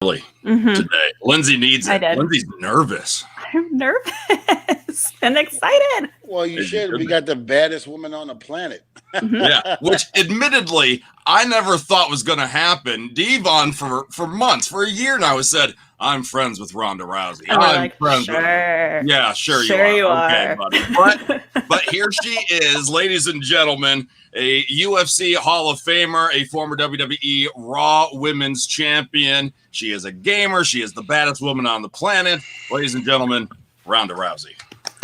today. Lindsay needs it. Lindsay's nervous. I'm nervous and excited. Well, you should. We got the baddest woman on the planet. Yeah, which admittedly I never thought was going to happen. Devon for months, for a year now, has said, "I'm friends with Ronda Rousey." And I'm like, friends sure. with her. Yeah, sure you are. Okay, buddy. But here she is, ladies and gentlemen, a UFC Hall of Famer, a former WWE Raw Women's Champion. She is a gamer. She is the baddest woman on the planet. Ladies and gentlemen, Ronda Rousey.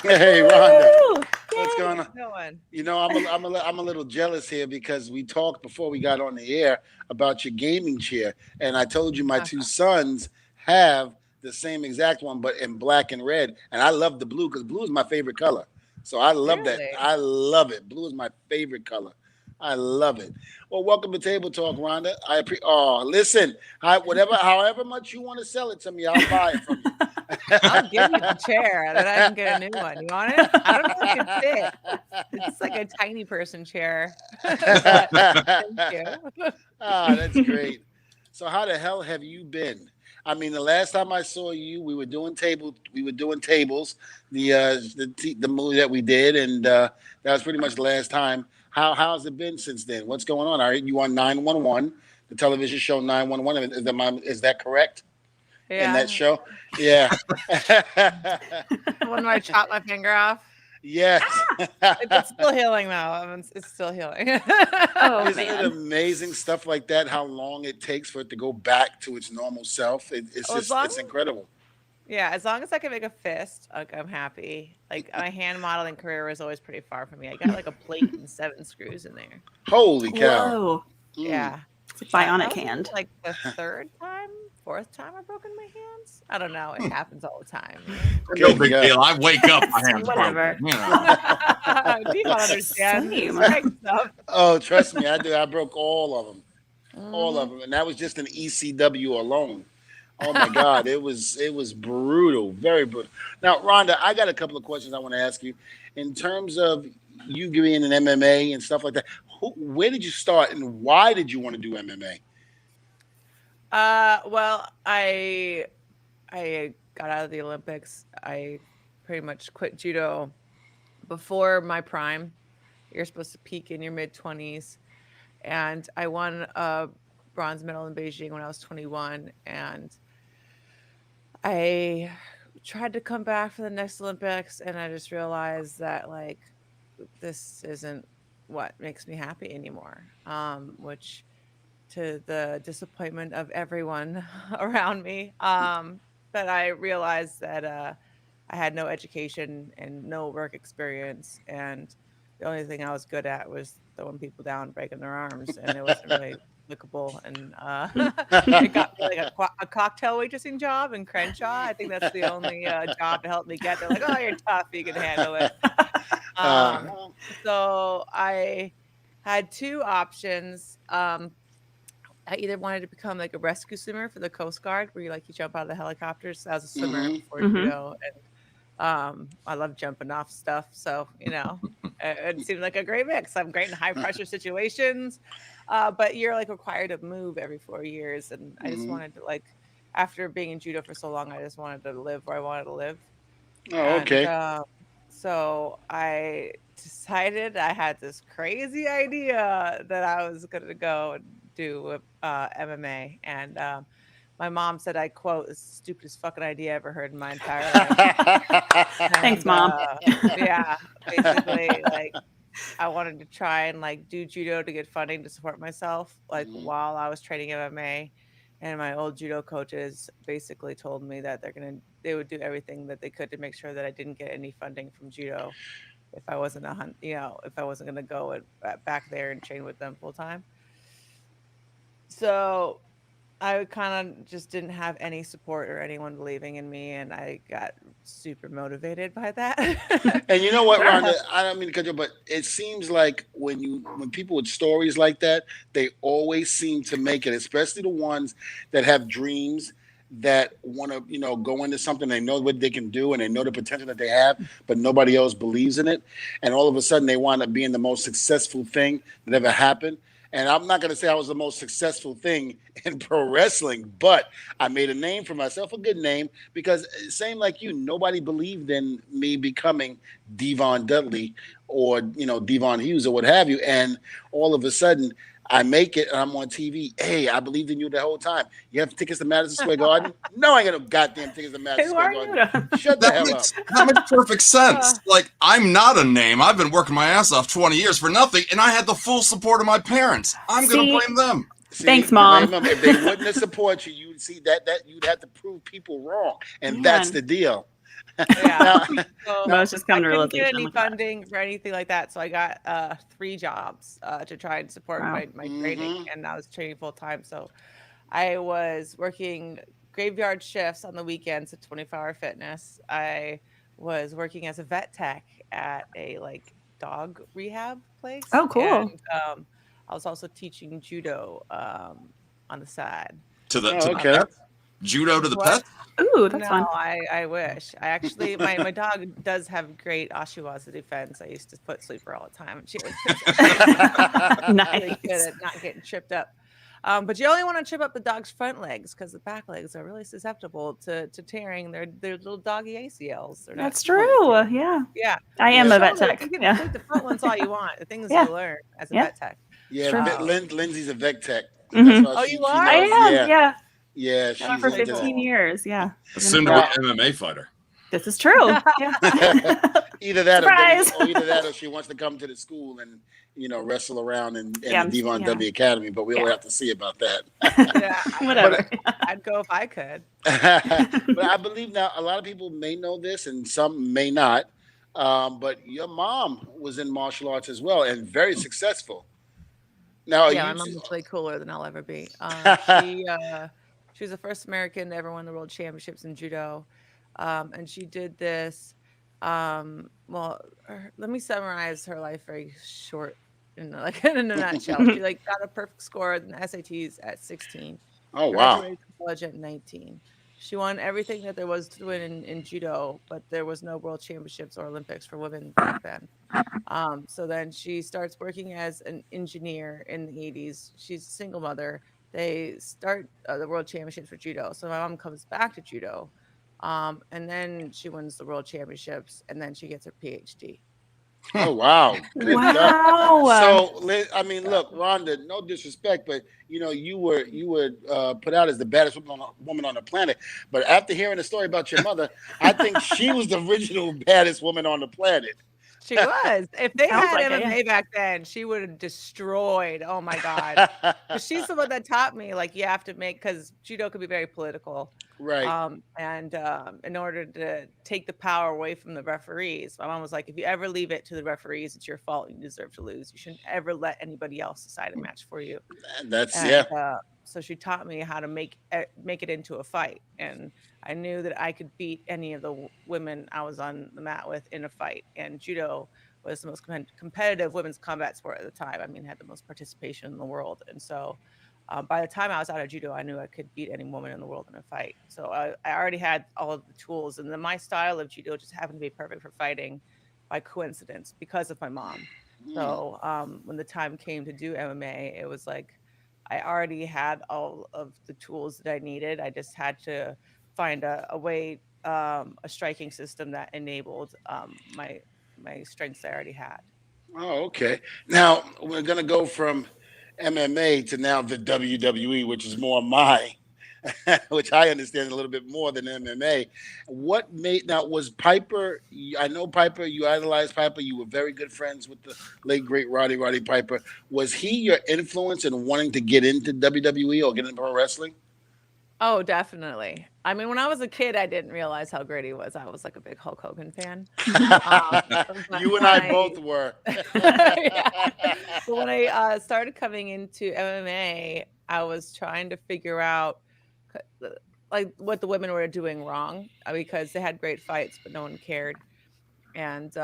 Hey, Ronda. What's going on? No one. You know, I'm a little jealous here because we talked before we got on the air about your gaming chair, and I told you my two sons have the same exact one, but in black and red, and I love the blue because blue is my favorite color. So I love that. I love it. Blue is my favorite color. I love it. Well, welcome to Table Talk, Rhonda. Listen, however much you want to sell it to me, I'll buy it from you. I'll give you the chair, then I can get a new one. You want it? I don't know if it can fit. It's like a tiny person chair. Thank you. That's great. So how the hell have you been? I mean, the last time I saw you, we were doing tables, the movie that we did, and that was pretty much the last time. How's it been since then? What's going on? Are you on 911, the television show 911? Is that correct? Yeah. In that show? Yeah. When I chop my finger off? Yes. It's still healing, though. It's still healing. Isn't it amazing stuff like that, how long it takes for it to go back to its normal self? It's incredible. Yeah, as long as I can make a fist, I'm happy. Like, my hand modeling career was always pretty far from me. I got like a plate and 7 screws in there. Holy cow. Whoa. Yeah. It's like bionic hand. Like the 4th time I've broken my hands. I don't know. It happens all the time. No big deal. I wake up, my hands Whatever. broken. You know. Do you not understand? Oh, trust me, I do. I broke all of them. All of them. And that was just an ECW alone. Oh my God, it was brutal, very brutal. Now, Rhonda, I got a couple of questions I want to ask you. In terms of you being in MMA and stuff like that, where did you start and why did you want to do MMA? Well, I got out of the Olympics. I pretty much quit judo before my prime. You're supposed to peak in your mid-20s, and I won a bronze medal in Beijing when I was 21, and I tried to come back for the next Olympics, and I just realized that like this isn't what makes me happy anymore, which to the disappointment of everyone around me. But I realized that I had no education and no work experience, and the only thing I was good at was throwing people down, breaking their arms, and it wasn't really applicable. And I got like a cocktail waitressing job in Crenshaw. I think that's the only job to help me get there. Like, oh, you're tough, you can handle it. So I had 2 options. I either wanted to become like a rescue swimmer for the Coast Guard, where you jump out of the helicopters. I was a swimmer before judo, and I love jumping off stuff. So it seemed like a great mix. I'm great in high pressure situations, but you're like required to move every 4 years, and I just wanted to after being in judo for so long, I just wanted to live where I wanted to live. Oh, okay. So I decided I had this crazy idea that I was going to go and do MMA, and my mom said, I quote, "It's the stupidest fucking idea I ever heard in my entire life." Thanks, Mom. Yeah, basically, I wanted to try and do judo to get funding to support myself, while I was training MMA. And my old judo coaches basically told me that they would do everything that they could to make sure that I didn't get any funding from judo if I wasn't if I wasn't going to go back there and train with them full time. So I kind of just didn't have any support or anyone believing in me, and I got super motivated by that. And you know what, Rhonda? I don't mean to cut you, but it seems like when people with stories like that, they always seem to make it, especially the ones that have dreams that want to, go into something. They know what they can do and they know the potential that they have, but nobody else believes in it. And all of a sudden, they wind up being the most successful thing that ever happened. And I'm not going to say I was the most successful thing in pro wrestling, but I made a name for myself, a good name, because same like you, nobody believed in me becoming Devon Dudley or, Devon Hughes or what have you. And all of a sudden, I make it and I'm on TV. Hey, I believed in you the whole time. You have tickets to Madison Square Garden? No, I ain't got no goddamn tickets to Madison Who Square are Garden. you? Shut the hell up. That makes perfect sense. Like, I'm not a name. I've been working my ass off 20 years for nothing, and I had the full support of my parents. I'm going to blame them. Thanks, Mom. If they wouldn't have supported you, you'd see that you'd have to prove people wrong, and that's the deal. Yeah. I was just coming to couldn't get realization. any funding for anything like that, so I got 3 jobs to try and support my training, and I was training full time. So I was working graveyard shifts on the weekends at 24-hour fitness. I was working as a vet tech at a dog rehab place. Oh, cool. And I was also teaching judo on the side. To the pets? Judo to the pets? Ooh, that's fun. I wish. I actually, my dog does have great Oshiwaza defense. I used to put sleeper all the time, and she was really good at not getting tripped up. But you only want to trip up the dog's front legs because the back legs are really susceptible to tearing their little doggy ACLs. That's true. Yeah. Yeah. I am a vet tech. You can take the front ones all you want. The things you learn as a vet tech. Yeah, Lindsay's a vet tech. Mm-hmm. Oh, you are? I am. Yeah. Yeah, she's for 15 years. Yeah. Soon to be MMA fighter. This is true. Yeah. Either that or she wants to come to the school and wrestle around in the Devon W Academy, but we'll have to see about that. Whatever. I'd go if I could. But I believe now a lot of people may know this and some may not. But your mom was in martial arts as well and very successful. Now, my mom was way cooler than I'll ever be. She was the first American to ever win the world championships in judo. And she did this. Let me summarize her life very short in a nutshell. She got a perfect score in the SATs at 16. Oh, wow. Graduated college at 19. She won everything that there was to win in judo, but there was no world championships or Olympics for women back then. So then she starts working as an engineer in the 80s. She's a single mother. They start the world championships for judo. So my mom comes back to judo. And then she wins the world championships, and then she gets her PhD. Oh, wow. Wow. So, I mean, look, Rhonda, no disrespect, but, you were put out as the baddest woman on the planet. But after hearing the story about your mother, I think she was the original baddest woman on the planet. She was. If they had MMA back then, she would have destroyed. Oh, my God. She's the one that taught me, you have to because judo could be very political. Right. And in order to take the power away from the referees, my mom was like, if you ever leave it to the referees, it's your fault. You deserve to lose. You shouldn't ever let anybody else decide a match for you. So she taught me how to make it into a fight. And I knew that I could beat any of the women I was on the mat with in a fight. And judo was the most competitive women's combat sport at the time. I mean, it had the most participation in the world. And so by the time I was out of judo, I knew I could beat any woman in the world in a fight. So I already had all of the tools. And then my style of judo just happened to be perfect for fighting by coincidence because of my mom. So when the time came to do MMA, it was like I already had all of the tools that I needed. I just had to find a way, a striking system that enabled my strengths I already had. Oh, okay. Now we're going to go from MMA to now the WWE, which is more which I understand a little bit more than MMA. What was Piper? I know Piper. You idolized Piper. You were very good friends with the late great Roddy Piper. Was he your influence in wanting to get into WWE or get into pro wrestling? Oh, definitely. I mean, when I was a kid, I didn't realize how great he was. I was like a big Hulk Hogan fan. You and I both were. But when I started coming into MMA, I was trying to figure out what the women were doing wrong because they had great fights, but no one cared. And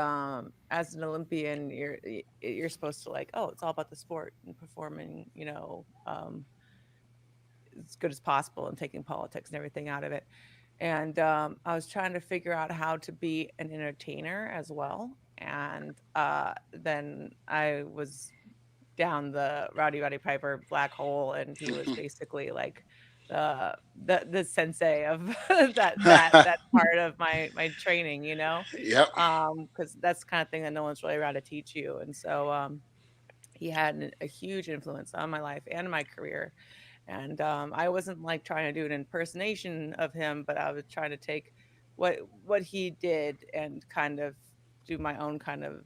as an Olympian, you're supposed to it's all about the sport and performing, as good as possible and taking politics and everything out of it. And I was trying to figure out how to be an entertainer as well. And then I was down the Rowdy Piper black hole, and he was basically like the sensei of that part of my training, you know, Yep. because that's the kind of thing that no one's really around to teach you, and so he had a huge influence on my life and my career. And I wasn't like trying to do an impersonation of him, but I was trying to take what he did and kind of do my own kind of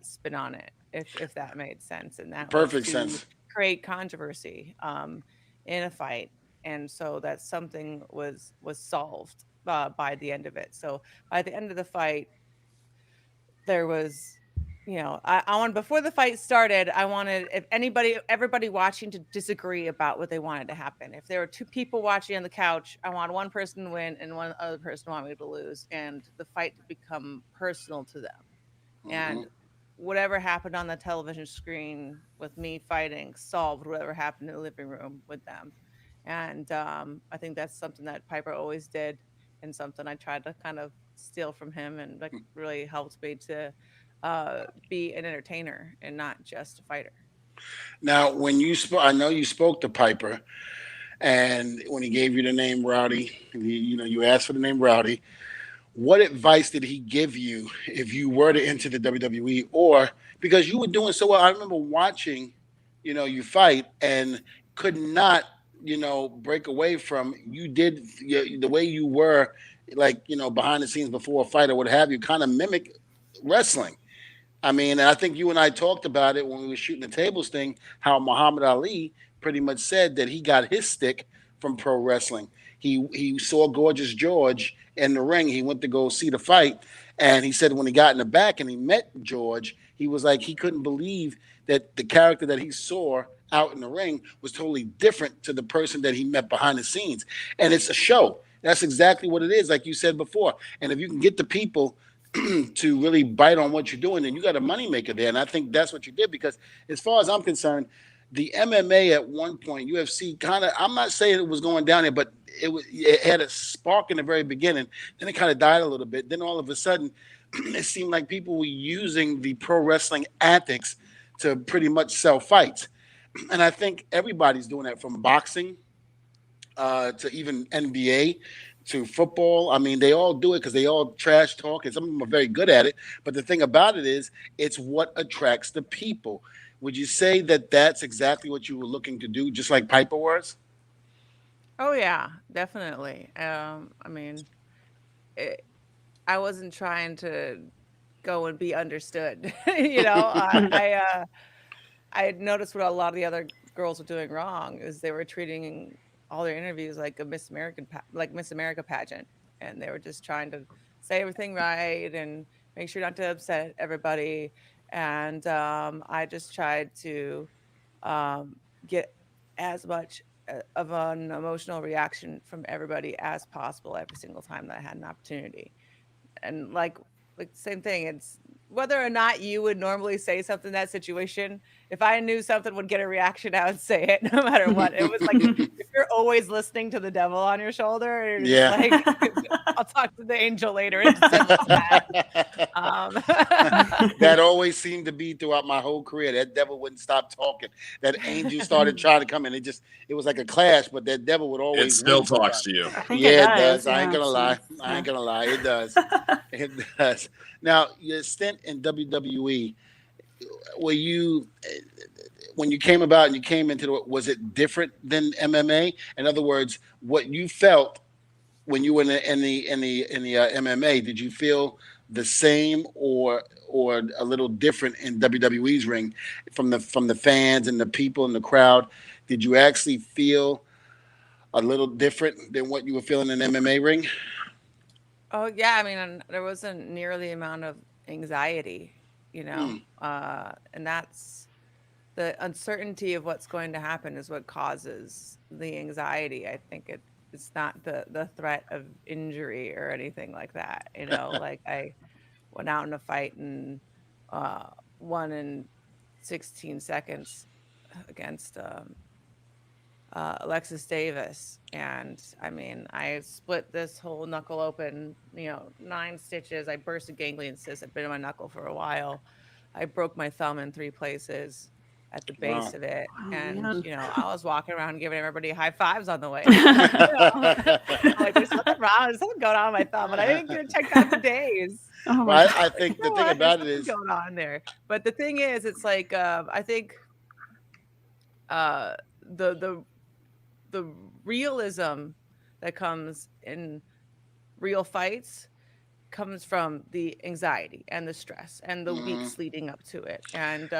spin on it, if that made sense. And that was Perfect to sense. create controversy in a fight. And so that something was solved by the end of it. So by the end of the fight, there was, you know, I wanted, before the fight started, I wanted, if everybody watching to disagree about what they wanted to happen. If there were two people watching on the couch, I wanted one person to win and one other person wanted me to lose, and the fight to become personal to them. And whatever happened on the television screen with me fighting solved whatever happened in the living room with them. And I think that's something that Piper always did, and something I tried to kind of steal from him, and like really helped me to be an entertainer and not just a fighter. Now, when you spoke, I know you spoke to Piper, and when he gave you the name Rowdy, you asked for the name Rowdy. What advice did he give you if you were to enter the WWE, or because you were doing so well? I remember watching, you fight and could not, break away from you did the way you were, like behind the scenes before a fight or what have you, kind of mimic wrestling. I mean, and I think you and I talked about it when we were shooting the tables thing, how Muhammad Ali pretty much said that he got his stick from pro wrestling. He saw Gorgeous George in the ring. He went to go see the fight, and he said when he got in the back and he met George, he was like he couldn't believe that the character that he saw out in the ring was totally different to the person that he met behind the scenes. And it's a show. That's exactly what it is, like you said before. And if you can get the people to really bite on what you're doing, then you got a moneymaker there. And I think that's what you did, because as far as I'm concerned, the MMA at one point, UFC kind of, I'm not saying it was going down there, but it had a spark in the very beginning. Then it kind of died a little bit. Then all of a sudden, it seemed like people were using the pro wrestling antics to pretty much sell fights. And I think everybody's doing that, from boxing to even NBA to football. I mean, they all do it because they all trash talk, and some of them are very good at it. But the thing about it is, it's what attracts the people. Would you say that that's exactly what you were looking to do, just like Piper was? Oh yeah, definitely. I mean, I wasn't trying to go and be understood. You know, I had noticed what a lot of the other girls were doing wrong is they were treating all their interviews like a Miss America pageant, and they were just trying to say everything right and make sure not to upset everybody. And I just tried to get as much of an emotional reaction from everybody as possible every single time that I had an opportunity. And like same thing, it's whether or not you would normally say something in that situation. If I knew something would get a reaction, I would say it no matter what. It was like if you're always listening to the devil on your shoulder, you're just Yeah. like I'll talk to the angel later. It's simple as that. That always seemed to be throughout my whole career. That devil wouldn't stop talking. That angel started trying to come in. It was like a clash, but that devil would always It still win talks sometimes. to you. I think Yeah, it it does. does. I ain't Yeah, gonna lie. it's- I ain't gonna lie. It does. It does. Now, your stint in WWE, were you when you came about and you came into was it different than MMA? In other words, what you felt when you were in the MMA, did you feel the same or a little different in WWE's ring from the fans and the people in the crowd? Did you actually feel a little different than what you were feeling in MMA ring? Oh yeah, I mean, there wasn't near the amount of anxiety, you know, Mm. and that's the uncertainty of what's going to happen is what causes the anxiety. I think it's not the threat of injury or anything like that. You know, like I went out in a fight and uh, won in 16 seconds against Alexis Davis. And I mean, I split this whole knuckle open, you know, 9 stitches. I burst a ganglion cyst. I'd been in my knuckle for a while. I broke my thumb in 3 places. at the base Wow. of it. Oh, And, man. you know, I was walking around giving everybody high fives on the way. You know? Like, there's something wrong. There's something going on with my thumb, but I didn't get it checked out for days. Oh my Well, God. I think the You know thing what? about There's it is, something going on there. But the thing is, it's like, I think the realism that comes in real fights comes from the anxiety and the stress and the weeks leading up to it, and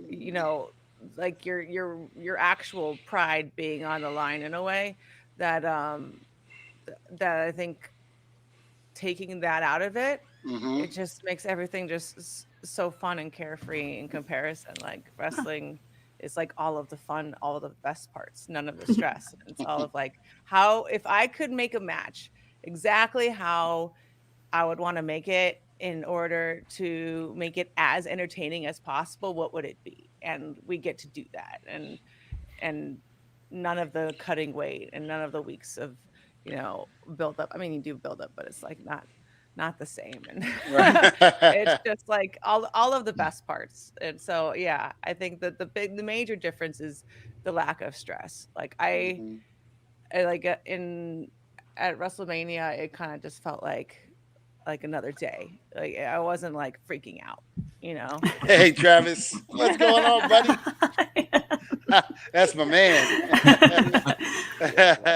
you know, like your actual pride being on the line in a way that that I think taking that out of it, it just makes everything just so fun and carefree in comparison. Like wrestling is like all of the fun, all of the best parts, none of the stress. It's all of like how if I could make a match exactly how I would want to make it in order to make it as entertaining as possible, what would it be? And we get to do that. And none of the cutting weight and none of the weeks of, you know, build up. I mean, you do build up, but it's like not the same. And it's just like all of the best parts. And so yeah, I think that the major difference is the lack of stress. Like I like at WrestleMania, it kind of just felt like another day. Like I wasn't like freaking out, you know. Hey Travis, what's going on, buddy? That's my man.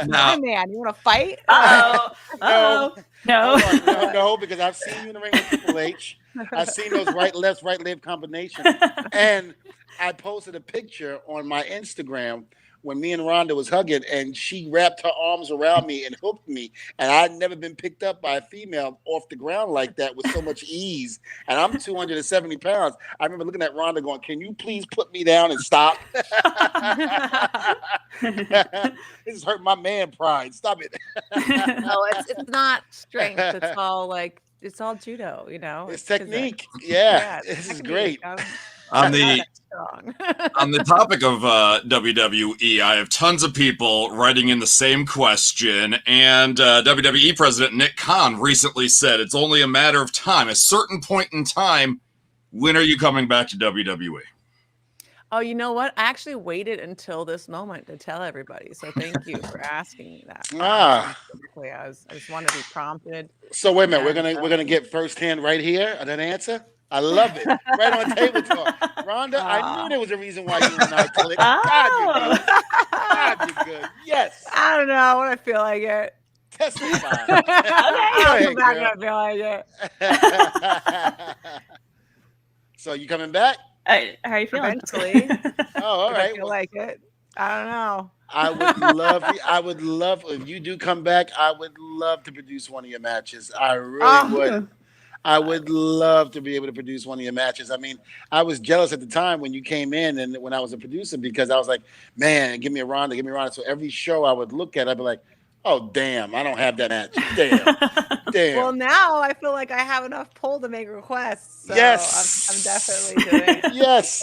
My man, you want to fight? No. No, because I've seen you in the ring with Triple H. I've seen those right left combinations, and I posted a picture on my Instagram when me and Rhonda was hugging, and she wrapped her arms around me and hooked me, and I'd never been picked up by a female off the ground like that with so much ease. And I'm 270 pounds. I remember looking at Rhonda going, "Can you please put me down and stop?" This is hurting my man pride. Stop it. No, it's not strength. It's all like it's all judo, you know. It's technique. Yeah, this is great. On the topic of WWE, I have tons of people writing in the same question, and WWE President Nick Khan recently said it's only a matter of time, a certain point in time. When are you coming back to WWE? Oh, you know what? I actually waited until this moment to tell everybody. So thank you for asking me that. I just wanted to be prompted. So wait a minute, we're gonna get firsthand right here an answer. I love it. Right on table talk. Rhonda, I knew there was a reason why you and I clicked. God, you're good. God, you're good. Yes. I don't know what I feel like it. Testify. I'll come back and I feel like it. So you coming back? How are you feeling? Eventually. Oh, all right. I feel like it. I don't know. I would love if you do come back. I would love to produce one of your matches. I really would. I would love to be able to produce one of your matches. I mean, I was jealous at the time when you came in and when I was a producer because I was like, man, give me a Ronda, give me a Ronda. So every show I would look at, I'd be like, oh, damn, I don't have that match. Damn. Well, now I feel like I have enough pull to make requests. So yes. I'm definitely doing it.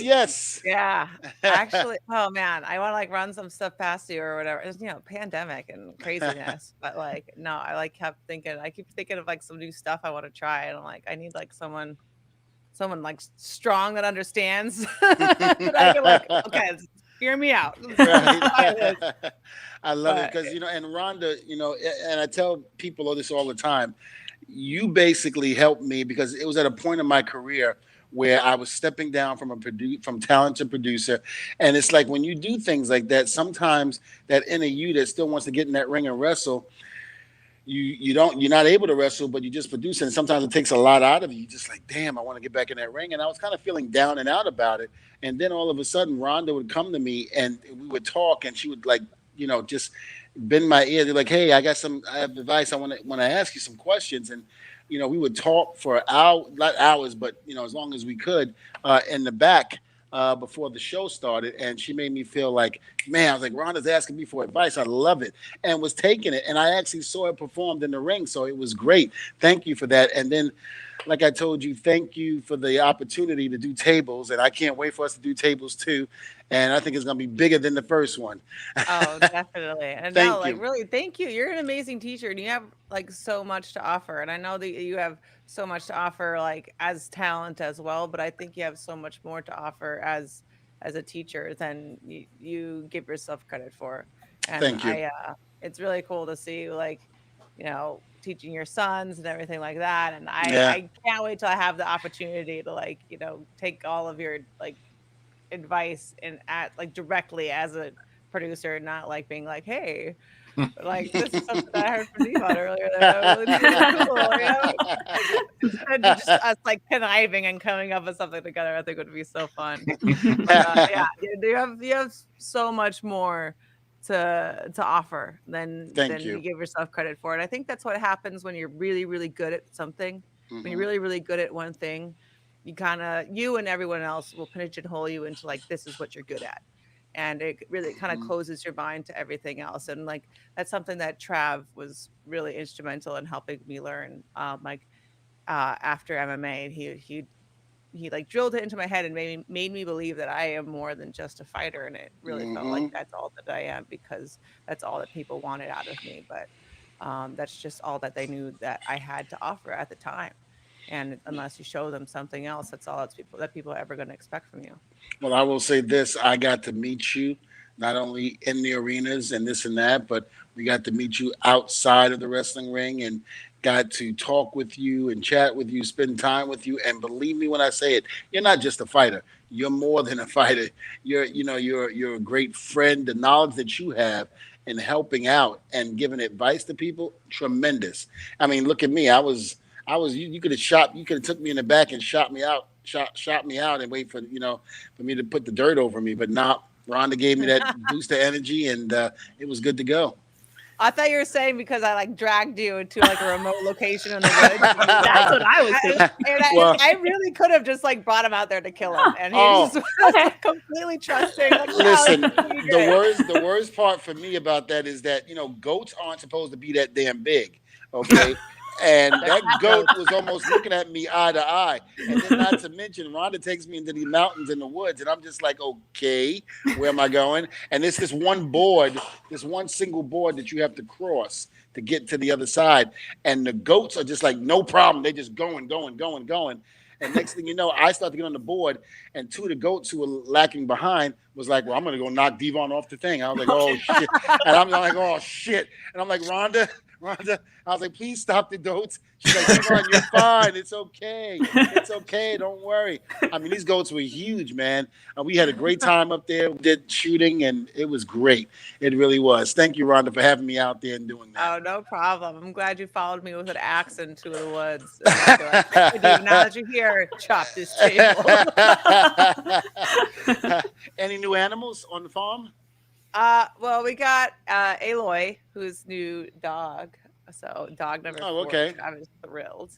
Yes. Yeah. Actually, oh, man, I want to like run some stuff past you or whatever. It's, you know, pandemic and craziness. But like, no, I keep thinking of like some new stuff I want to try. And I'm like, I need like someone like strong that understands. That I can like, okay, hear me out. Right. I love it because, you know, and Rhonda, you know, and I tell people this all the time, you basically helped me because it was at a point in my career where I was stepping down from talent to producer. And it's like when you do things like that, sometimes that inner you that still wants to get in that ring and wrestle, you're not able to wrestle, but you just produce it. And sometimes it takes a lot out of you. You're just like, damn, I want to get back in that ring. And I was kind of feeling down and out about it. And then all of a sudden, Rhonda would come to me and we would talk and she would like, you know, just bend my ear. They're like, hey, I have advice. I want to ask you some questions. And, you know, we would talk for not hours, but, you know, as long as we could in the back before the show started. And she made me feel like, man, I was like, Rhonda's asking me for advice. I love it. And was taking it. And I actually saw it performed in the ring. So it was great. Thank you for that. And then, like I told you, thank you for the opportunity to do tables. And I can't wait for us to do tables too. And I think it's going to be bigger than the first one. Oh, definitely. And no, like really, thank you. You're an amazing teacher and you have like so much to offer. And I know that you have so much to offer like as talent as well, but I think you have so much more to offer as as a teacher than you give yourself credit for. And Thank you. it's really cool to see, like, teaching your sons and everything like that. And Yeah. I can't wait till I have the opportunity to, like, take all of your, like, advice and at like directly as a producer, not like being like, hey, like, this is something that I heard from Devon earlier that I really think is cool, Instead of just us like conniving and coming up with something together, I think would be so fun. But, yeah, you have so much more to offer than Thank you you. give yourself credit for. And I think that's what happens when you're really, really good at something. When you're Mhm. really, really good at one thing, you and everyone else will pigeonhole you into like, this is what you're good at. And it really kind of Mhm. closes your mind to everything else. And like, that's something that Trav was really instrumental in helping me learn. After MMA, he like drilled it into my head and made me believe that I am more than just a fighter. And it really felt like Mhm. that's all that I am, because that's all that people wanted out of me. But that's just all that they knew that I had to offer at the time. And unless you show them something else, that's all people are ever going to expect from you. Well, I will say this: I got to meet you not only in the arenas and this and that, but we got to meet you outside of the wrestling ring and got to talk with you and chat with you, spend time with you. And believe me when I say it, you're not just a fighter. You're more than a fighter. You're a great friend. The knowledge that you have in helping out and giving advice to people, tremendous. I mean, look at me. You could have you could have took me in the back and shot me out and wait for me to put the dirt over me. But now Rhonda gave me that boost of energy, and it was good to go. I thought you were saying because I like dragged you to like a remote location in the woods. That's what I was thinking. Well, I really could have just like brought him out there to kill him, and he oh, just was Okay. completely trusting. Like, listen, no, it's gonna be great. the worst part for me about that is that goats aren't supposed to be that damn big, okay? And They're that fat goat goats. was almost looking at me eye to eye. And then, not to mention, Rhonda takes me into the mountains in the woods, and I'm just like, okay, where am I going? And it's this one single board that you have to cross to get to the other side. And the goats are just like, no problem. They just going, going, going, going. And next thing you know, I start to get on the board, and two of the goats who were lacking behind was like, "Well, I'm gonna go knock Devon off the thing." I was like, "Oh shit!" And I'm like, "Oh shit!" And I'm like, Rhonda, I was like, "Please stop the goats." She's like, "Devon, you're fine. It's okay. It's okay. Don't worry." I mean, these goats were huge, man. We had a great time up there. We did shooting, and it was great. It really was. Thank you, Rhonda, for having me out there and doing that. Oh, no problem. I'm glad you followed me with an axe into the woods. And I'll be like, hey, Dave, now that you're here, chop this table. Any new animals on the farm? Well, we got Aloy, who's new dog. So dog number Oh, 4, okay. which I was thrilled.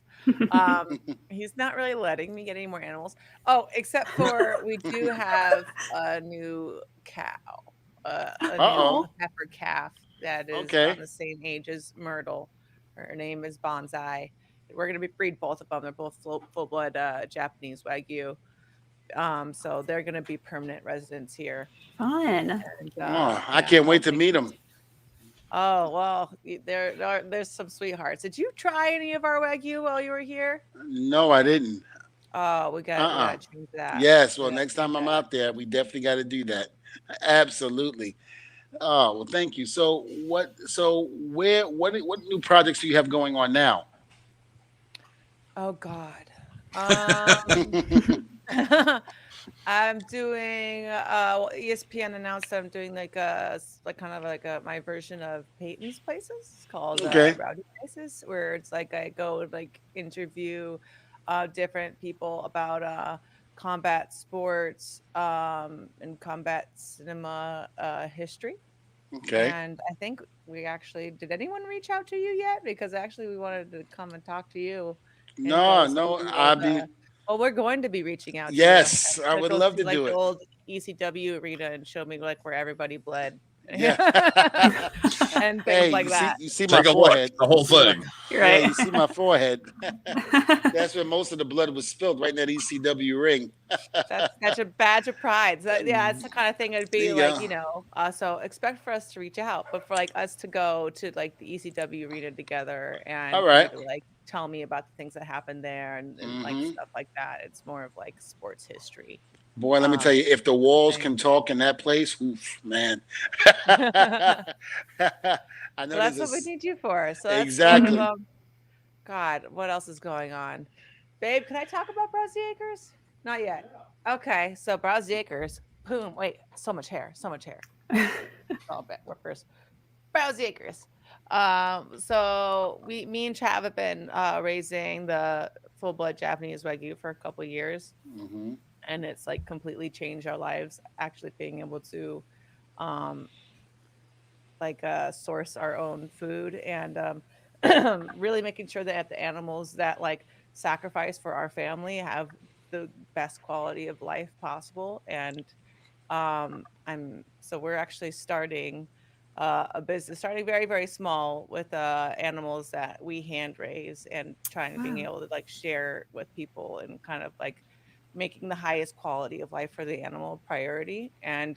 He's not really letting me get any more animals. Oh, except for we do have a new cow, a new Uh-oh. heifer calf that is around Okay. the same age as Myrtle. Her name is Bonsai. We're gonna breed both of them. They're both full blood Japanese Wagyu. So they're gonna be permanent residents here. Fun. And Oh, I yeah, can't I'll wait to be. meet them. Oh, well, there's some sweethearts. Did you try any of our Wagyu while you were here? No, I didn't. Oh, we Uh-uh. gotta change that. Yes, We well, gotta next change time I'm that. out there, we definitely got to do that. Absolutely. Oh, well, thank you. What new projects do you have going on now? Oh God. Um, I'm doing well, ESPN announced that I'm doing like like kind of like my version of Peyton's Places. It's called Okay. Rowdy Places, where it's like I go like interview different people about combat sports and combat cinema history. Okay. And I think we actually did anyone reach out to you yet? Because actually we wanted to come and talk to you and No, go see no, the old I'd be, well, we're going to be reaching out to you. I'm yes, I gonna would go love see to like do the it. old ECW arena and show me like where everybody bled. Yeah. And things Hey, like that. you see my Take a look, forehead. the whole You see my, thing. You're yeah, right. you see my forehead. That's where most of the blood was spilled, right in that ECW ring. That's a badge of pride. So yeah, it's the kind of thing it'd There be you like, go. so expect for us to reach out, but for like us to go to like the ECW arena together All and for you right. to like tell me about the things that happened there and like Mm-hmm. stuff like that. It's more of like sports history. Boy, let me tell you, if the walls can talk in that place, oof, man. I know that's what we need you for. So that's exactly. sort of, God, what else is going on? Babe, can I talk about Browsy Acres? Not yet. Okay, so Browsy Acres. Boom. Wait, so much hair. Oh, bet we're first. Browsy Acres. So me and Chav have been raising the full-blood Japanese Wagyu for a couple years. Mm-hmm. And it's like completely changed our lives, actually being able to source our own food and really making sure that the animals that like sacrifice for our family have the best quality of life possible. And we're actually starting a business, starting very, very small with animals that we hand raise and being able to like share with people and kind of like making the highest quality of life for the animal priority. And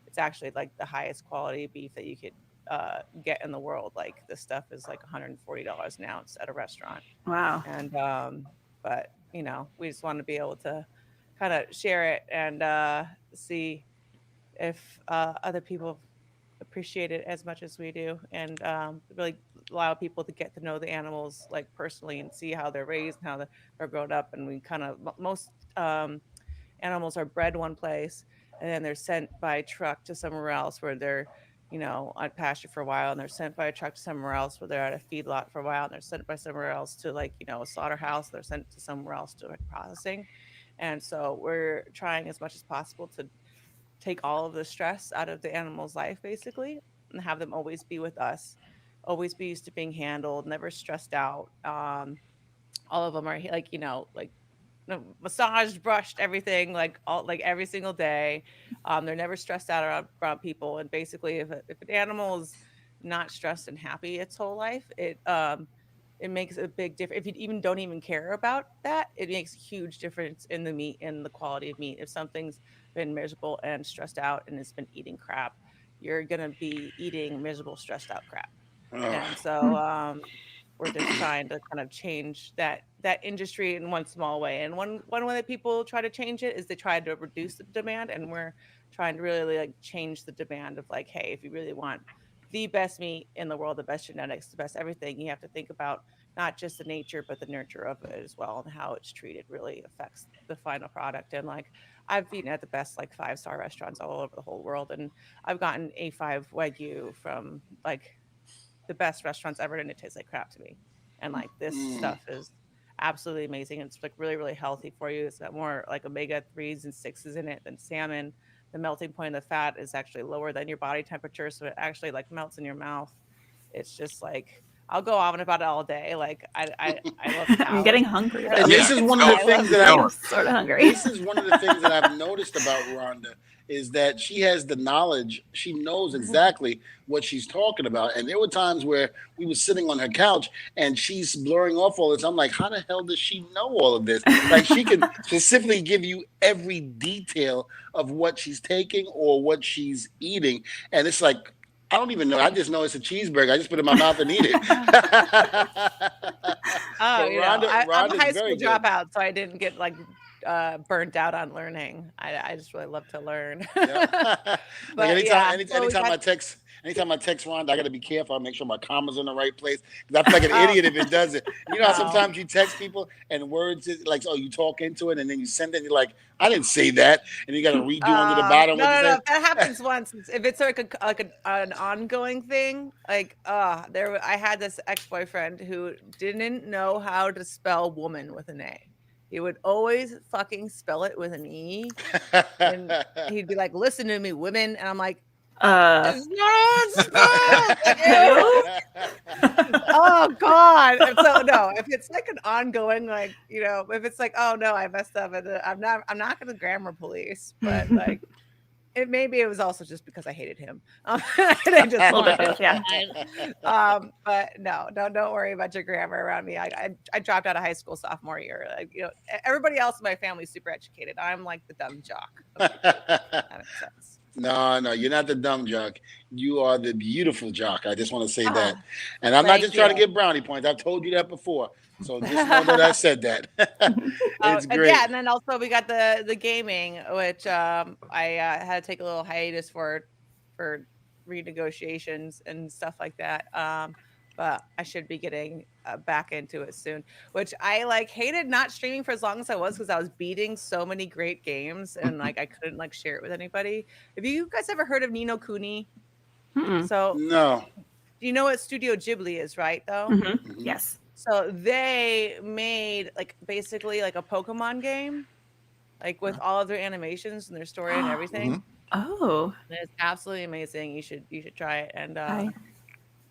it's actually like the highest quality beef that you could get in the world. Like this stuff is like $140 an ounce at a restaurant. Wow. And but you know, we just want to be able to kind of share it and see if other people appreciate it as much as we do, and really allow people to get to know the animals like personally and see how they're raised and how they're grown up. And we kind of most animals are bred one place and then they're sent by truck to somewhere else where they're, you know, on pasture for a while, and they're sent by a truck to somewhere else where they're at a feedlot for a while, and they're sent by somewhere else to like, you know, a slaughterhouse. They're sent to somewhere else to like processing. And so we're trying as much as possible to take all of the stress out of the animal's life basically, and have them always be with us, always be used to being handled, never stressed out. All of them are like, you know, like massaged, brushed, everything, like all like every single day. They're never stressed out around people. And basically if an animal is not stressed and happy its whole life, it makes a big difference. If you even don't even care about that, it makes a huge difference in the meat and the quality of meat. If something's been miserable and stressed out and it's been eating crap, you're gonna be eating miserable, stressed out crap. And so we're just trying to kind of change that industry in one small way. And one way that people try to change it is they try to reduce the demand, and we're trying to really like change the demand of like, hey, if you really want the best meat in the world, the best genetics, the best everything, you have to think about not just the nature but the nurture of it as well, and how it's treated really affects the final product. And like I've eaten at the best like 5-star restaurants all over the whole world, and I've gotten A5 Wagyu from like the best restaurants ever, and it tastes like crap to me. And like this stuff is absolutely amazing. It's like really, really healthy for you. It's got more like omega-3s and 6s in it than salmon. The melting point of the fat is actually lower than your body temperature, so it actually like melts in your mouth. It's just like I'll go on about it all day. Like I love cows. I'm getting hungry. And this is one of the things that I'm sort of hungry. This is one of the things that I've noticed about Rhonda is that she has the knowledge. She knows exactly what she's talking about. And there were times where we were sitting on her couch and she's blurring off all this. I'm like, how the hell does she know all of this? Like she can specifically give you every detail of what she's taking or what she's eating. And it's like, I don't even know. I just know it's a cheeseburger. I just put it in my mouth and eat it. I'm a high school dropout, so I didn't get like burnt out on learning. I just really love to learn. Like anytime I text Rhonda, I got to be careful. I make sure my commas in the right place because I feel like an idiot if it doesn't. You know how sometimes you text people and words is like, oh, you talk into it and then you send it. And you're like, I didn't say that, and you got to redo under the bottom. No, that happens once. If it's like an ongoing thing, like I had this ex-boyfriend who didn't know how to spell woman with an A. He would always fucking spell it with an E, and he'd be like, "Listen to me, women," and I'm like, "It's not spelled." Oh God! And so no, if it's like an ongoing, like you know, if it's like, oh no, I messed up, and I'm not gonna grammar police, but like. Maybe it was also just because I hated him. I just a little bit, yeah. But no, don't worry about your grammar around me. I dropped out of high school sophomore year. Like, you know, everybody else in my family is super educated. I'm like the dumb jock. That makes sense. No, you're not the dumb jock. You are the beautiful jock. I just want to say that. Ah, And I'm not thank just trying to you. get brownie points. I've told you that before. So just know that I said that. It's And great. yeah, and then also we got the gaming, which I had to take a little hiatus for renegotiations and stuff like that. But I should be getting back into it soon. Which I like hated not streaming for as long as I was because I was beating so many great games and like I couldn't like share it with anybody. Have you guys ever heard of Nino Kuni? Mm-mm. So No. you know what Studio Ghibli is, right? Though. Mhm. Mhm. Yes. So they made like basically like a Pokemon game, like with all of their animations and their story and everything. Mhm. Oh, And it's absolutely amazing. You should try it. And I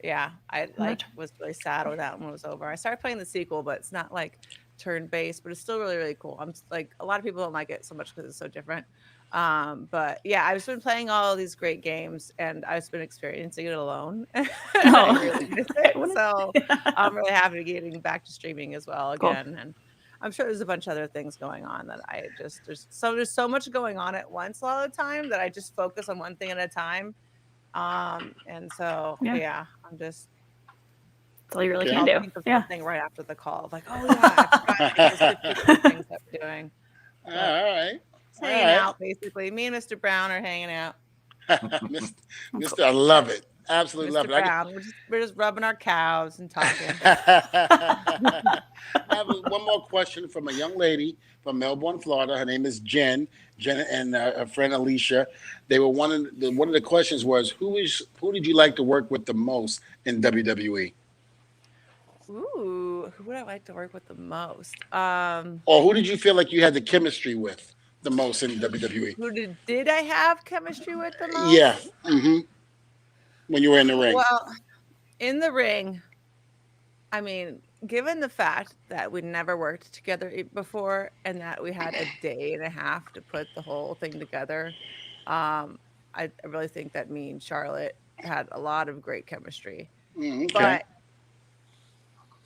yeah, I like not. was really sad when that one was over. I started playing the sequel, but it's not like turn based, but it's still really, really cool. I'm like a lot of people don't like it so much because it's so different. But yeah, I've just been playing all of these great games and I've just been experiencing it alone. And I Oh, really miss I it. wanna- So I'm really happy to getting back to streaming as well Cool. again. And I'm sure there's a bunch of other things going on that I just there's so much going on at once a lot of the time that I just focus on one thing at a time. And so Yeah. yeah, I'm just That's all you really Okay. can I'll do. think of Yeah. something right after the call. Like, oh yeah, I forgot there's 50 other things that we're doing. All But right. just hanging out, basically. Me and Mr. Brown are hanging out. Mr. I love it. Absolutely love Mr. it. I Brown, we're just rubbing our cows and talking. I have one more question from a young lady from Melbourne, Florida. Her name is Jen. Jen and her friend Alicia. They were one of the questions was who did you like to work with the most in WWE? Ooh, who would I like to work with the most? Or who did you feel like you had the chemistry with the most in WWE? Who did I have chemistry with the most? Yeah. Mm-hmm. When you were in the ring. Well, in the ring, I mean, given the fact that we never worked together before and that we had a day and a half to put the whole thing together, I really think that me and Charlotte had a lot of great chemistry. Okay. But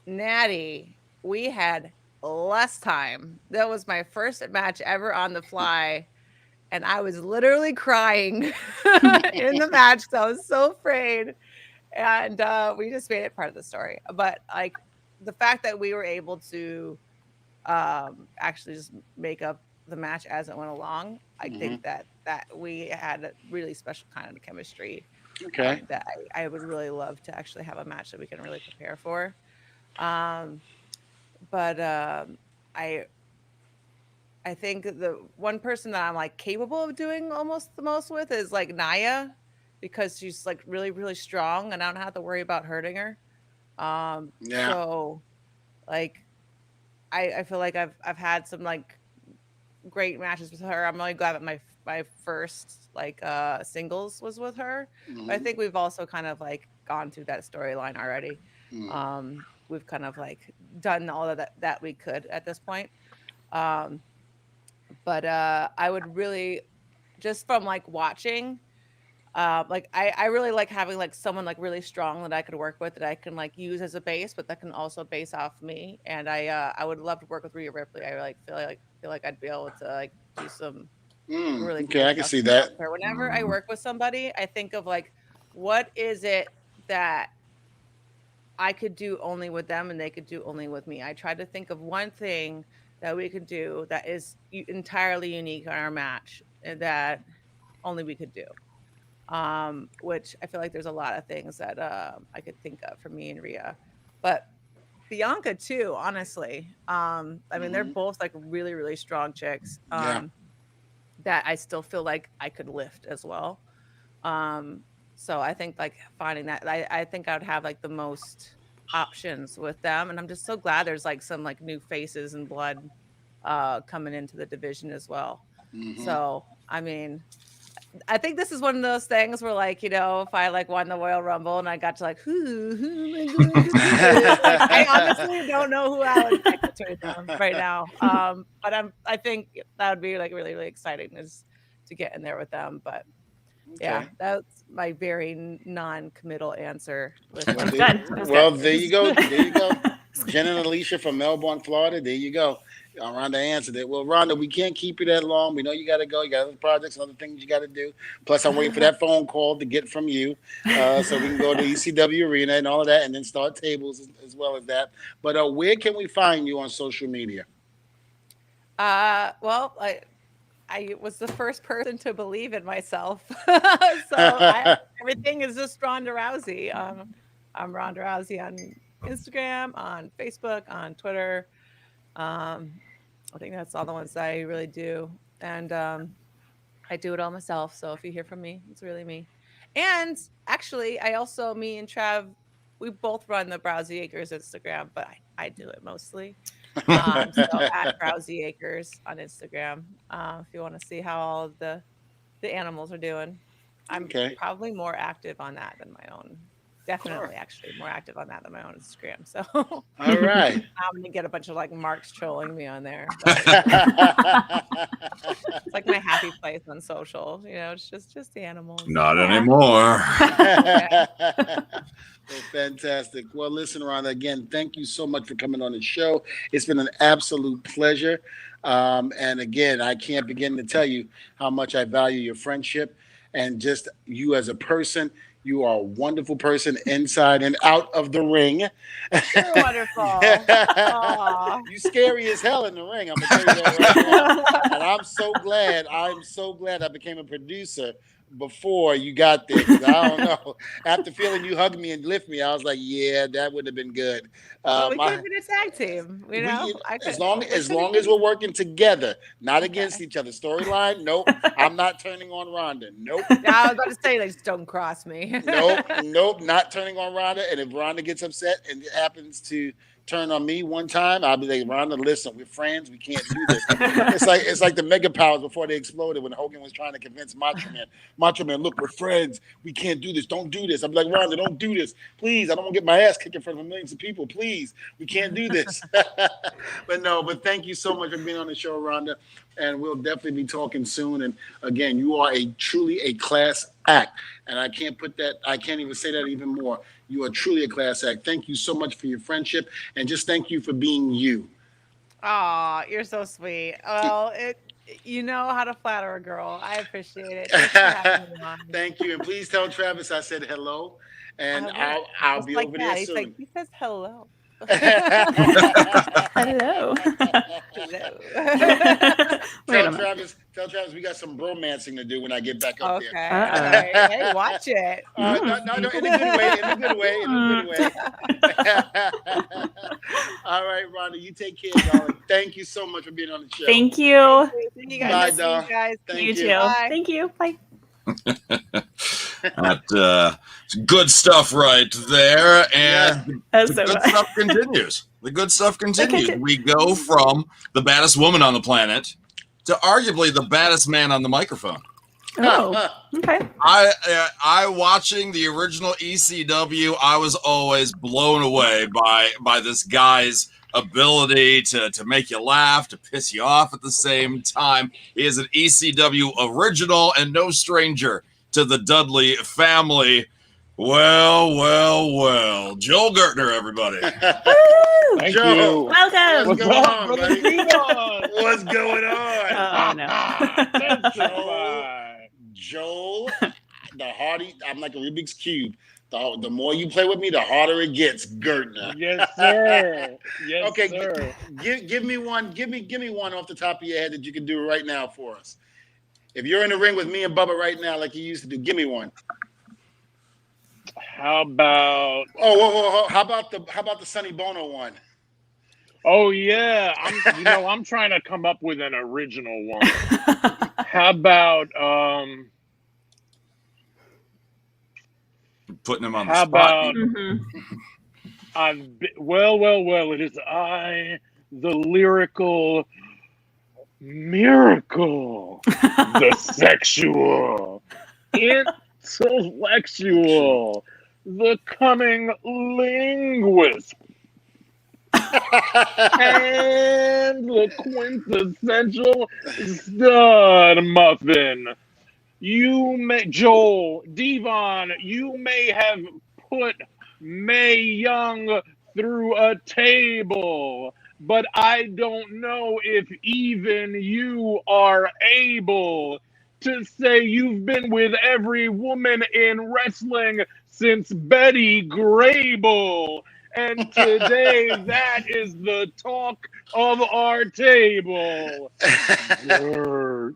Natty, we had less time. That was my first match ever on the fly. And I was literally crying in the match because I was so afraid. And we just made it part of the story. But like the fact that we were able to actually just make up the match as it went along, I think that we had a really special kind of chemistry. Okay. That I would really love to actually have a match that we can really prepare for. But I think the one person that I'm like capable of doing almost the most with is like Naya, because she's like really, really strong and I don't have to worry about hurting her. Yeah. So like I feel like I've had some like great matches with her. I'm really glad that my first like singles was with her. But I think we've also kind of like gone through that storyline already. We've kind of like done all of that we could at this point. But I would really just from like watching like I really like having like someone like really strong that I could work with that I can like use as a base, but that can also base off me. And I would love to work with Rhea Ripley. I like feel like I'd be able to like do some really Okay, cool I can stuff see that. with her. Whenever I work with somebody, I think of like what is it that I could do only with them and they could do only with me. I try to think of one thing that we could do that is entirely unique on our match and that only we could do. Which I feel like there's a lot of things that I could think of for me and Rhea. But Bianca too, honestly. I mean, they're both like really, really strong chicks. Yeah. That I still feel like I could lift as well. So I think like finding that I think I would have like the most options with them. And I'm just so glad there's like some like new faces and blood coming into the division as well. So I mean, I think this is one of those things where like, you know, if I like won the Royal Rumble and I got to like who am I going to do? Like, I honestly don't know who I would pick between them right now. But I think that would be like really, really exciting is to get in there with them. But yeah, that's my very non-committal answer. Well, That's good. well, there you go. There you go. Jen and Alicia from Melbourne, Florida. There you go. Rhonda answered it. Well, Rhonda, we can't keep you that long. We know you got to go. You got other projects and other things you got to do. Plus, I'm waiting for that phone call to get from you so we can go to ECW Arena and all of that and then start tables as well as that. But where can we find you on social media? Well, I was the first person to believe in myself. Everything is just Ronda Rousey. I'm Ronda Rousey on Instagram, on Facebook, on Twitter. I think that's all the ones I really do. And I do it all myself. So if you hear from me, it's really me. And actually, me and Trav, we both run the Browsy Acres Instagram, but I do it mostly. So at Browsy Acres on Instagram, if you want to see how all of the animals are doing. I'm probably more active on that than my own. Definitely, actually, more active on that than my own Instagram. So, all right, I'm gonna get a bunch of like marks trolling me on there. It's like my happy place on social. You know, it's just the animals. Not anymore. Well, fantastic. Well, listen, Rhonda, again, thank you so much for coming on the show. It's been an absolute pleasure. And again, I can't begin to tell you how much I value your friendship and just you as a person. You are a wonderful person inside and out of the ring. You're wonderful. You scary as hell in the ring. I'm gonna tell you that right now. And I'm so glad I became a producer before you got there. Because I don't know. After feeling you hug me and lift me, I was like, yeah, that would have been good. We could have been a tag team. You know, as long as we're working together, not against each other. Storyline, nope. I'm not turning on Rhonda. Nope. I was about to say, just don't cross me. Nope. Not turning on Rhonda. And if Rhonda gets upset and it happens to turn on me one time, I'll be like, Rhonda, listen, we're friends. We can't do this. It's like the Mega Powers before they exploded when Hogan was trying to convince Macho Man, look, we're friends. We can't do this. Don't do this. I'm like, Rhonda, don't do this. Please. I don't want to get my ass kicked in front of millions of people. Please. We can't do this. But thank you so much for being on the show, Rhonda. And we'll definitely be talking soon. And again, you are truly a class act. And I can't even say that even more. You are truly a class act. Thank you so much for your friendship. And just thank you for being you. Oh, you're so sweet. Well, you know how to flatter a girl. I appreciate it. Thank you. And please tell Travis I said hello. And I'll be over there soon. He says hello. Hello. Tell Travis we got some bromancing to do when I get back up there. Okay. Hey, watch it. No, in a good way. All right, Rhonda, you take care, darling. Thank you so much for being on the show. Thank you. Thank you guys. Bye, dog. You too. Bye. Thank you. Bye. That good stuff right there, and the good stuff continues. The good stuff continues. We go from the baddest woman on the planet to arguably the baddest man on the microphone. Oh, okay. I watching the original ECW, I was always blown away by this guy's ability to make you laugh, to piss you off at the same time. He is an ECW original and no stranger to the Dudley family. Well. Joel Gertner, everybody. Thank Joel, you. Welcome. What's going on, buddy? What's going on? Oh, no. Joel, the harder, I'm like a Rubik's Cube. The more you play with me, the harder it gets, Gertner. Yes, sir. Yes, okay, sir. Give me one. Give me one off the top of your head that you can do right now for us. If you're in the ring with me and Bubba right now, like you used to do, give me one. How about? Oh, how about the Sonny Bono one? Oh yeah, I'm trying to come up with an original one. How about putting him on the spot? Well, it is I, the lyrical miracle, the sexual, intellectual, the cunning linguist, and the quintessential stud muffin. Joel, Devon, you may have put Mae Young through a table, but I don't know if even you are able to say you've been with every woman in wrestling since Betty Grable. And today, that is the talk of our table. Nerd.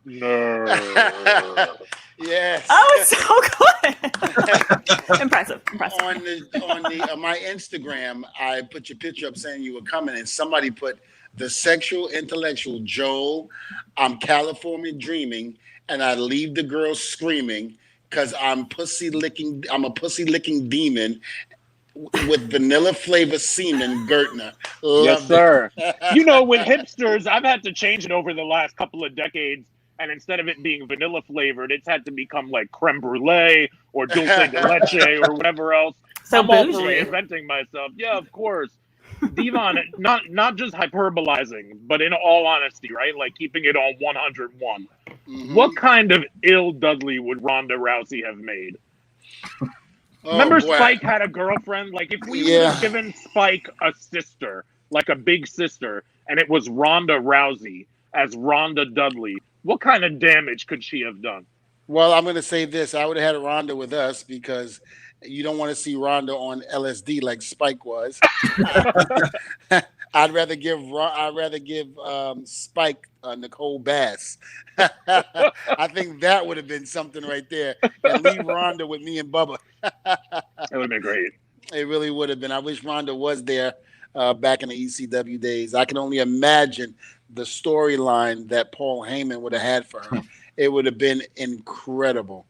Yes. Oh, it's so good. Impressive. On my Instagram, I put your picture up saying you were coming, and somebody put the sexual intellectual Joel. I'm California dreaming, and I leave the girls screaming because I'm a pussy licking demon with vanilla flavor semen Gertner. Yes, sir. You know, with hipsters, I've had to change it over the last couple of decades. And instead of it being vanilla flavored, it's had to become like creme brulee or dulce de leche or whatever else. So I'm all for bougie. reinventing myself. Yeah, of course. Devon, not just hyperbolizing, but in all honesty, right? Like keeping it on 101. Mm-hmm. What kind of ill Dudley would Ronda Rousey have made? Remember Spike had a girlfriend? Like if we would have given Spike a sister, like a big sister, and it was Ronda Rousey as Ronda Dudley, what kind of damage could she have done? Well, I'm going to say this. I would have had Ronda with us because you don't want to see Ronda on LSD like Spike was. I'd rather give Spike Nicole Bass. I think that would have been something right there. And leave Ronda with me and Bubba. That would have been great. It really would have been. I wish Ronda was there back in the ECW days. I can only imagine the storyline that Paul Heyman would have had for her. It would have been incredible.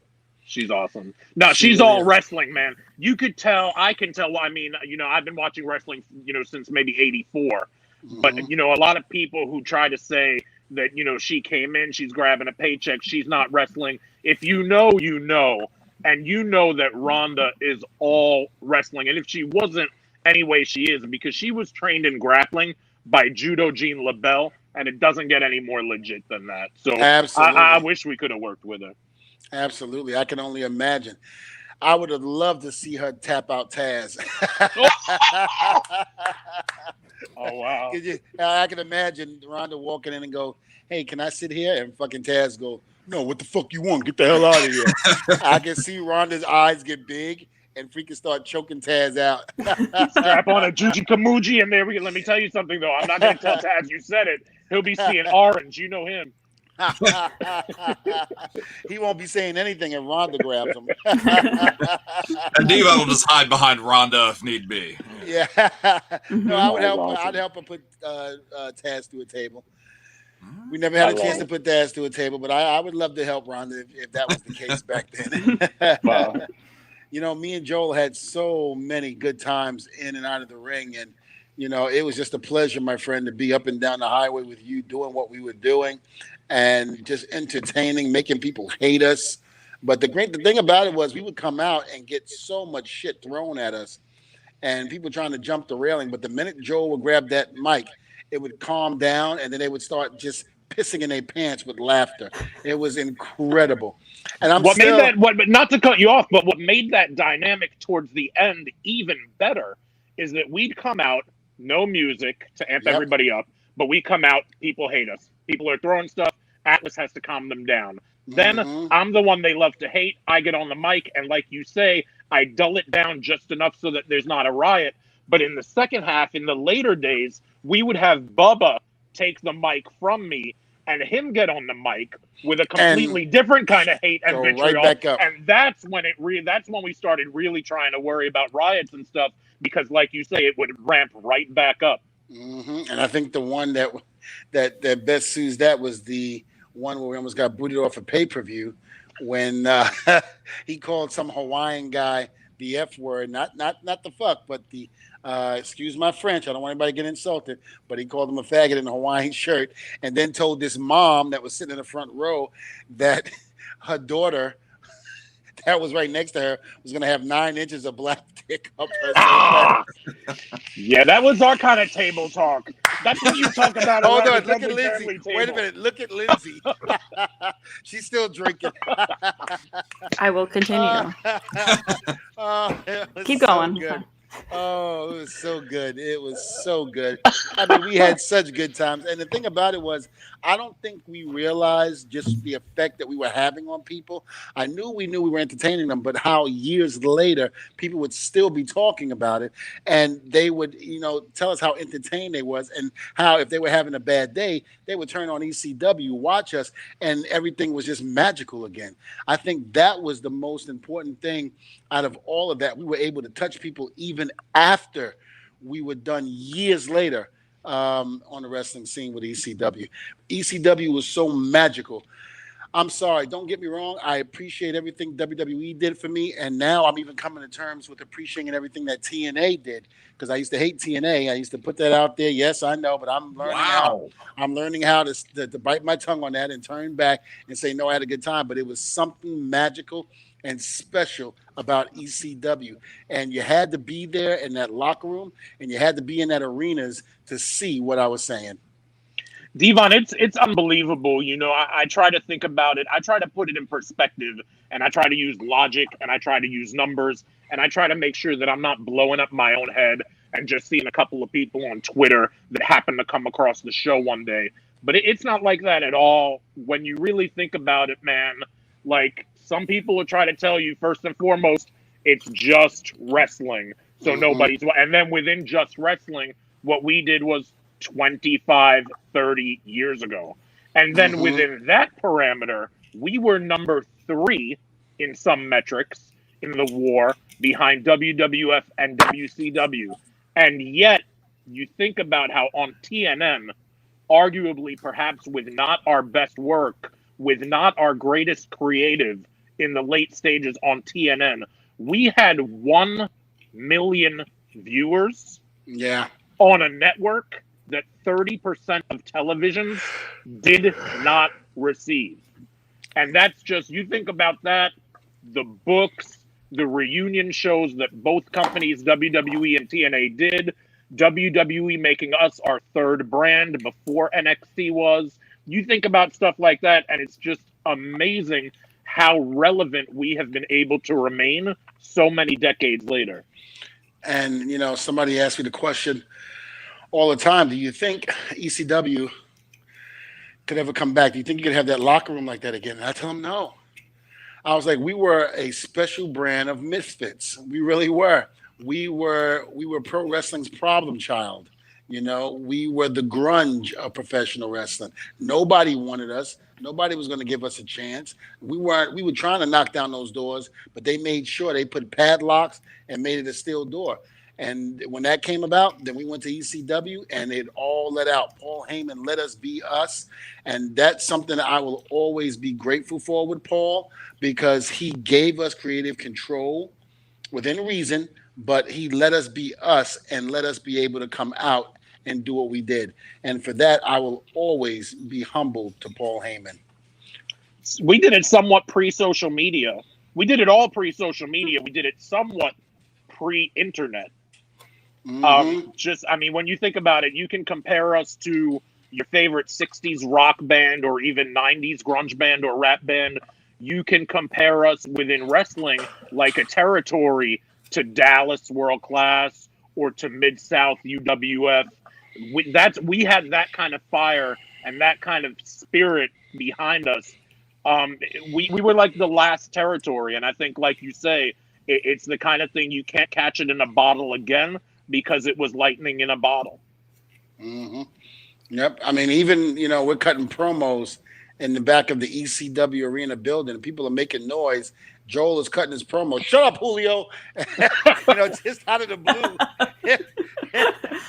She's awesome. No, she's all wrestling, man. You could tell, I can tell. I mean, you know, I've been watching wrestling, you know, since maybe '84. Mm-hmm. But, you know, a lot of people who try to say that, you know, she came in, she's grabbing a paycheck, she's not wrestling. If you know, you know. And you know that Ronda is all wrestling. And if she wasn't, anyway, she is. Because she was trained in grappling by Judo Gene LaBelle. And it doesn't get any more legit than that. So I wish we could have worked with her. Absolutely. I can only imagine. I would have loved to see her tap out Taz. Oh, wow. I can imagine Ronda walking in and go, hey, can I sit here? And fucking Taz go, no, what the fuck you want? Get the hell out of here. I can see Ronda's eyes get big and freaking start choking Taz out. Strap on a Juji Kamuji and there we go. Let me tell you something, though. I'm not going to tell Taz you said it. He'll be seeing orange. You know him. He won't be saying anything if Ronda grabs him. And Diva will just hide behind Ronda if need be. Yeah. No, I would help. I'd help her put Taz through a table. We never had a chance to put Taz through a table, but I would love to help Ronda if that was the case back then. Wow. You know, me and Joel had so many good times in and out of the ring, and you know, it was just a pleasure, my friend, to be up and down the highway with you, doing what we were doing, and just entertaining, making people hate us. But the thing about it was, we would come out and get so much shit thrown at us, and people trying to jump the railing. But the minute Joel would grab that mic, it would calm down, and then they would start just pissing in their pants with laughter. It was incredible. And but not to cut you off, but what made that dynamic towards the end even better is that we'd come out, no music to amp everybody up, but we come out, people hate us. People are throwing stuff. Atlas has to calm them down. Then I'm the one they love to hate. I get on the mic, and like you say, I dull it down just enough so that there's not a riot. But in the second half, in the later days, we would have Bubba take the mic from me and him get on the mic with a completely different kind of hate and vitriol. Right back up. And that's when that's when we started really trying to worry about riots and stuff, because like you say, it would ramp right back up. Mm-hmm. And I think the one that best suits that was the one where we almost got booted off a pay-per-view when he called some Hawaiian guy the F word, not the fuck, but the excuse my French, I don't want anybody to get insulted, but he called him a faggot in a Hawaiian shirt, and then told this mom that was sitting in the front row that her daughter that was right next to her was going to have 9 inches of black dick up her. Yeah, that was our kind of table talk. That's what you talk about. Hold on, look at Lindsay. Wait a minute, look at Lindsay. She's still drinking. I will continue. Keep going. Oh, it was so good. It was so good. I mean, we had such good times. And the thing about it was, I don't think we realized just the effect that we were having on people. I knew we were entertaining them, but how years later people would still be talking about it, and they would, tell us how entertained they was, and how if they were having a bad day, they would turn on ECW, watch us, and everything was just magical again. I think that was the most important thing out of all of that. We were able to touch people even after we were done years later on the wrestling scene with ECW. ECW was so magical. I'm sorry, don't get me wrong. I appreciate everything WWE did for me, and now I'm even coming to terms with appreciating everything that TNA did, because I used to hate TNA. I used to put that out there. Yes, I know, but I'm learning how to bite my tongue on that and turn back and say, no, I had a good time. But it was something magical and special about ECW, and you had to be there in that locker room, and you had to be in that arenas to see what I was saying. Devon, it's unbelievable. I try to think about it. I try to put it in perspective, and I try to use logic, and I try to use numbers, and I try to make sure that I'm not blowing up my own head and just seeing a couple of people on Twitter that happen to come across the show one day. But it's not like that at all. When you really think about it, man, like, some people will try to tell you, first and foremost, it's just wrestling. So nobody's, and then within just wrestling, what we did was 25, 30 years ago. And then within that parameter, we were number 3 in some metrics in the war behind WWF and WCW. And yet, you think about how on TNN, arguably perhaps with not our best work, with not our greatest creative in the late stages on TNN, we had 1 million viewers on a network that 30% of televisions did not receive. And that's just, you think about that, the books, the reunion shows that both companies, WWE and TNA, did, WWE making us our 3rd brand before NXT was. You think about stuff like that, and it's just amazing how relevant we have been able to remain so many decades later. And, somebody asked me the question all the time, do you think ECW could ever come back? Do you think you could have that locker room like that again? And I tell them no. I was like, we were a special brand of misfits. We really were. We were pro wrestling's problem child. We were the grunge of professional wrestling. Nobody wanted us. Nobody was going to give us a chance. We were trying to knock down those doors, but they made sure they put padlocks and made it a steel door. And when that came about, then we went to ECW, and it all let out. Paul Heyman let us be us. And that's something that I will always be grateful for with Paul, because he gave us creative control within reason, but he let us be us and let us be able to come out and do what we did. And for that, I will always be humbled to Paul Heyman. We did it somewhat pre-social media. We did it all pre-social media. We did it somewhat pre-internet. When you think about it, you can compare us to your favorite 60s rock band or even 90s grunge band or rap band. You can compare us within wrestling like a territory to Dallas World Class or to Mid-South UWF. We had that kind of fire and that kind of spirit behind us. We were like the last territory, and I think, like you say, it's the kind of thing you can't catch it in a bottle again, because it was lightning in a bottle. Yep. I mean, even, we're cutting promos in the back of the ECW arena building, and people are making noise. Joel is cutting his promo. Shut up, Julio. Just out of the blue.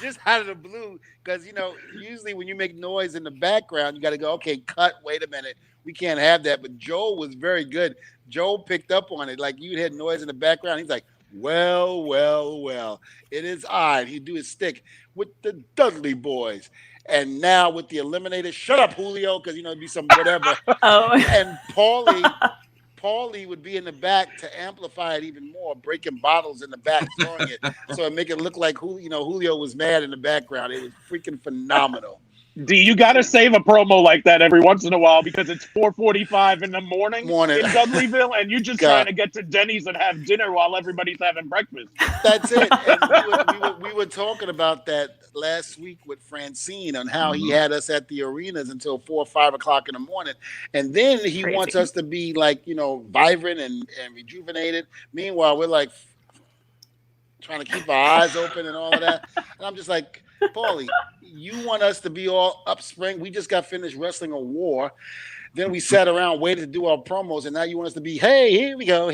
Just out of the blue. Because, usually when you make noise in the background, you got to go, okay, cut, wait a minute. We can't have that. But Joel was very good. Joel picked up on it. Like, you had noise in the background. He's like, well, it is I. He'd do his stick with the Dudley Boys. And now with the Eliminator, shut up, Julio, because, it'd be some whatever. And Paulie would be in the back to amplify it even more, breaking bottles in the back, throwing it. So it make it look like Julio was mad in the background. It was freaking phenomenal. D, you got to save a promo like that every once in a while because it's 4:45 in the morning in Dudleyville, and you're just trying to get to Denny's and have dinner while everybody's having breakfast. That's it. And we were talking about that last week with Francine on how he had us at the arenas until 4 or 5 o'clock in the morning, and then he wants us to be like, you know, vibrant and rejuvenated. Meanwhile, we're like trying to keep our eyes open and all of that. And I'm just like, Paulie, you want us to be all upspring? We just got finished wrestling a war. Then we sat around waiting to do our promos, and now you want us to be, hey, here we go.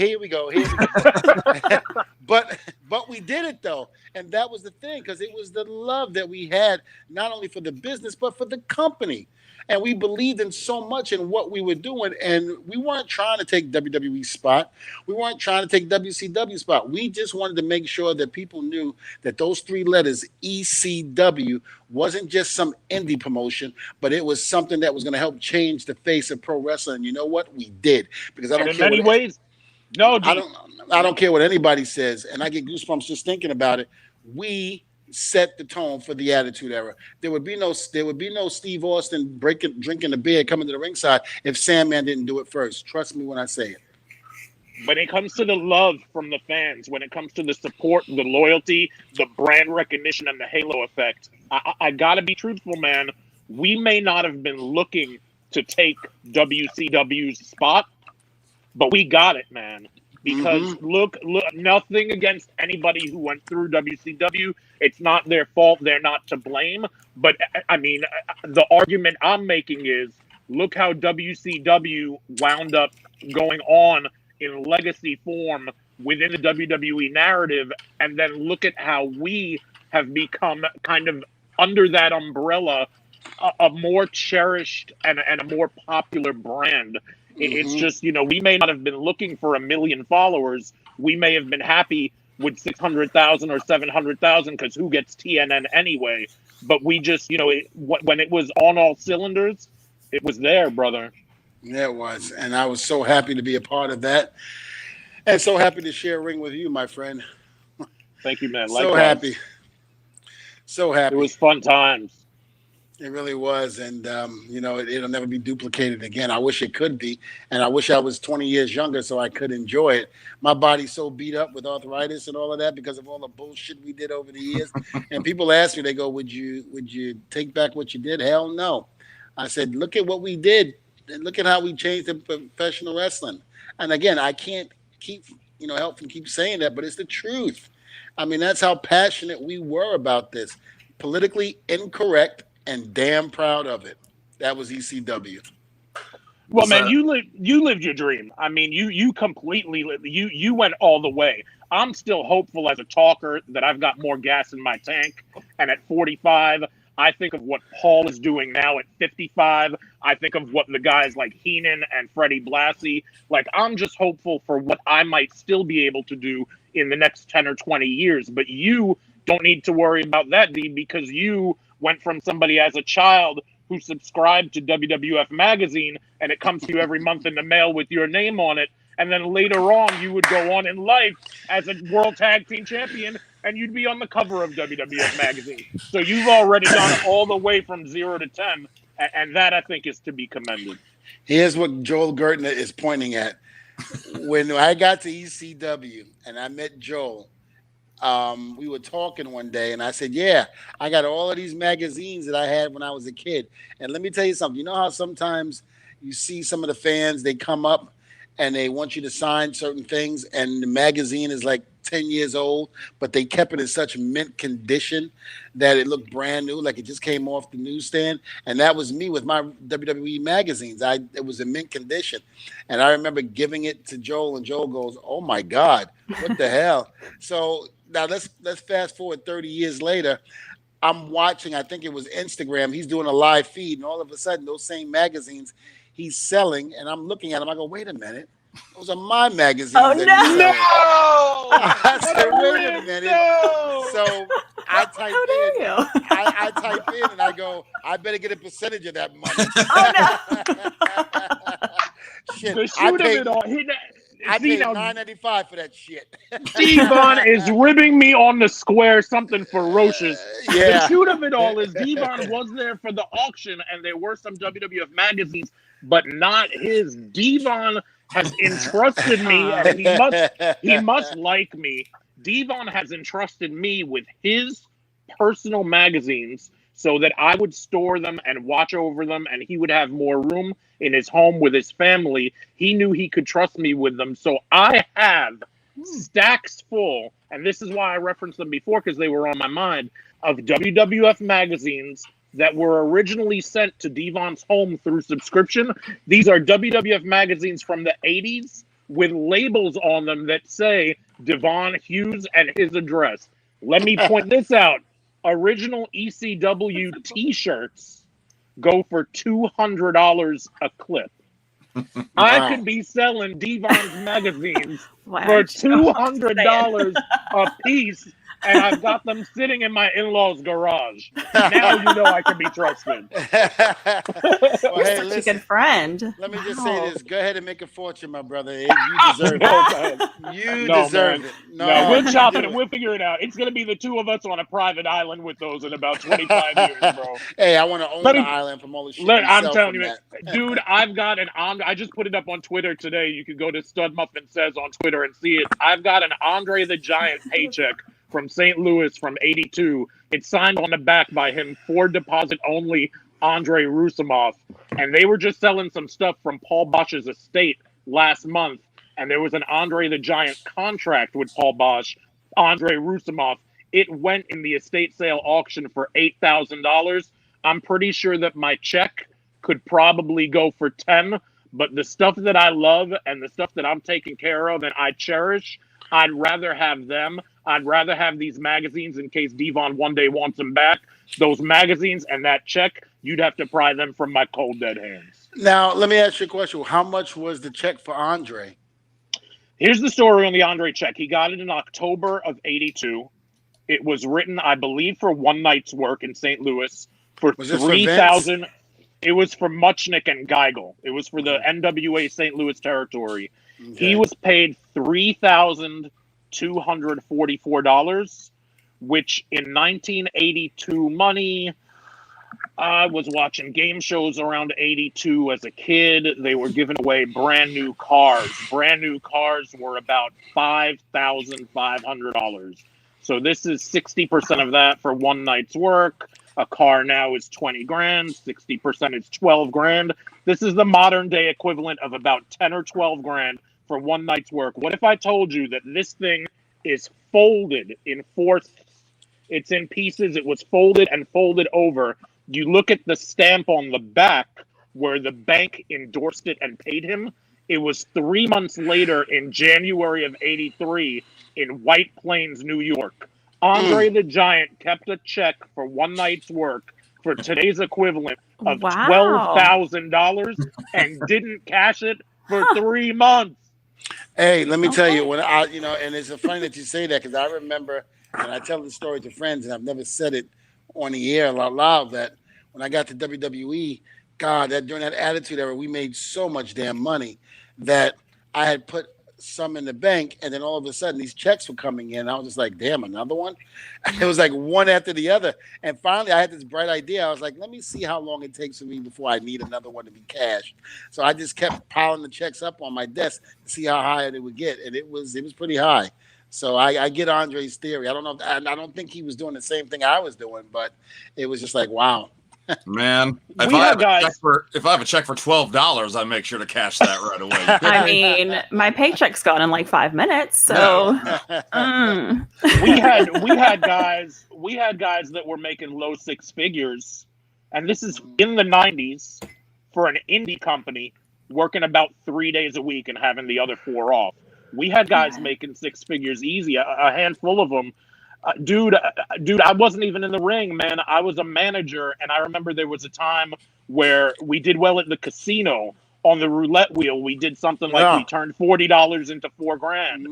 But we did it though, and that was the thing, because it was the love that we had not only for the business but for the company, and we believed in so much in what we were doing, and we weren't trying to take WWE spot. We weren't trying to take WCW spot. We just wanted to make sure that people knew that those 3 letters ECW wasn't just some indie promotion, but it was something that was going to help change the face of pro wrestling. And you know what? We did, because I don't care. In many ways, no, I don't care what anybody says, and I get goosebumps just thinking about it. We set the tone for the Attitude Era. There would be no Steve Austin drinking the beer, coming to the ringside if Sandman didn't do it first. Trust me when I say it. When it comes to the love from the fans, when it comes to the support, the loyalty, the brand recognition, and the halo effect, I gotta be truthful, man. We may not have been looking to take WCW's spot, but we got it, man. Because look, nothing against anybody who went through WCW. It's not their fault. They're not to blame. But I mean, the argument I'm making is, look how WCW wound up going on in legacy form within the WWE narrative. And then look at how we have become kind of under that umbrella, a more cherished and a more popular brand. It's just, you know, we may not have been looking for 1 million followers. We may have been happy with 600,000 or 700,000 because who gets TNN anyway? But we just, you know, when it was on all cylinders, it was there, brother. Yeah, it was. And I was so happy to be a part of that. And so happy to share a ring with you, my friend. Thank you, man. So happy. So happy. It was fun times. It really was, and you know, it'll never be duplicated again. I wish it could be, and I wish I was 20 years younger so I could enjoy it. My body's so beat up with arthritis and all of that because of all the bullshit we did over the years. And people ask me, they go, "Would you take back what you did?" Hell no. I said, "Look at what we did, and look at how we changed the professional wrestling." And again, I can't help from keep saying that, but it's the truth. I mean, that's how passionate we were about this. Politically incorrect. And damn proud of it. That was ECW. Well, man, you lived your dream. I mean, you completely you went all the way. I'm still hopeful as a talker that I've got more gas in my tank. And at 45, I think of what Paul is doing now at 55. I think of what the guys like Heenan and Freddie Blassie. Like, I'm just hopeful for what I might still be able to do in the next 10 or 20 years. But you don't need to worry about that, D, because you went from somebody as a child who subscribed to WWF magazine and it comes to you every month in the mail with your name on it. And then later on, you would go on in life as a world tag team champion and you'd be on the cover of WWF magazine. So you've already gone all the way from 0 to 10. And that, I think, is to be commended. Here's what Joel Gertner is pointing at. When I got to ECW and I met Joel, we were talking one day and I said, yeah, I got all of these magazines that I had when I was a kid. And let me tell you something. You know how sometimes you see some of the fans, they come up and they want you to sign certain things and the magazine is like 10 years old, but they kept it in such mint condition that it looked brand new, like it just came off the newsstand. And that was me with my WWE magazines. It was in mint condition. And I remember giving it to Joel and Joel goes, oh my God, what the hell? So now let's fast forward 30 years later. I'm watching, I think it was Instagram. He's doing a live feed and all of a sudden those same magazines he's selling. And I'm looking at him. I go, wait a minute. Those are my magazines. Oh, no. I said, wait a minute. No. So I type I type in and I go, I better get a percentage of that money. Oh, no. Shit, the shoot of it all. I paid $9.95 for that shit. Devon is ribbing me on the square, something ferocious. Yeah. The truth of it all is Devon was there for the auction, and there were some WWF magazines, but not his. Devon has entrusted me, and he must like me. Devon has entrusted me with his personal magazines so that I would store them and watch over them, and he would have more room in his home with his family. He knew he could trust me with them. So I have stacks full, and this is why I referenced them before, because they were on my mind, of WWF magazines that were originally sent to Devon's home through subscription. These are WWF magazines from the 80s with labels on them that say Devon Hughes and his address. Let me point this out. Original ECW t-shirts go for $200 a clip. Wow. I could be selling Devon's magazines for $200 a piece, and I've got them sitting in my in-laws' garage. Now you know I can be trusted. Well, hey, such a good friend. Let me just say this. Go ahead and make a fortune, my brother. You deserve it. You deserve it. No, we'll chop it and we'll figure it out. It's going to be the two of us on a private island with those in about 25 years, bro. Hey, I want to own the island from all the shit. I'm telling you, dude, I've got I just put it up on Twitter today. You can go to Stud Muffin Says on Twitter and see it. I've got an Andre the Giant paycheck from St. Louis from '82. It's signed on the back by him for deposit only, Andre Rousimov. And they were just selling some stuff from Paul Bosch's estate last month. And there was an Andre the Giant contract with Paul Bosch, Andre Rousimov. It went in the estate sale auction for $8,000. I'm pretty sure that my check could probably go for 10, but the stuff that I love and the stuff that I'm taking care of and I cherish, I'd rather have them. I'd rather have these magazines in case Devon one day wants them back. Those magazines and that check, you'd have to pry them from my cold, dead hands. Now, let me ask you a question. How much was the check for Andre? Here's the story on the Andre check. He got it in October of '82. It was written, I believe, for one night's work in St. Louis for $3,000. It was for Muchnick and Geigel. It was for the NWA St. Louis territory. Okay. He was paid $3,244, which in 1982 money, I was watching game shows around 82 as a kid. They were giving away brand new cars. Brand new cars were about $5,500. So this is 60% of that for one night's work. A car now is 20 grand. 60% is 12 grand. This is the modern day equivalent of about 10 or 12 grand for one night's work. What if I told you that this thing is folded in fourths? It's in pieces. It was folded and folded over. You look at the stamp on the back where the bank endorsed it and paid him. It was 3 months later in January of '83 in White Plains, New York. Andre the Giant kept a check for one night's work for today's equivalent of $12,000 and didn't cash it for 3 months. Hey, let me tell you, when and it's funny that you say that, because I remember, and I tell the story to friends, and I've never said it on the air out loud, that when I got to WWE, God, that during that Attitude Era, we made so much damn money that I had put some in the bank, and then all of a sudden these checks were coming in. I was just like, damn, another one? It was like one after the other. And finally I had this bright idea. I was like, let me see how long it takes for me before I need another one to be cashed. So I just kept piling the checks up on my desk to see how high it would get. And it was pretty high. So I get Andre's theory. I don't think he was doing the same thing I was doing, but it was just like, wow. Man, if I have a check for $12, I make sure to cash that right away. I mean, my paycheck's gone in like 5 minutes, so we had guys that were making low six figures, and this is in the '90s for an indie company working about 3 days a week and having the other 4 off. We had guys making six figures easy, a handful of them. Dude, I wasn't even in the ring, man. I was a manager, and I remember there was a time where we did well at the casino on the roulette wheel. We did something like we turned $40 into $4 grand,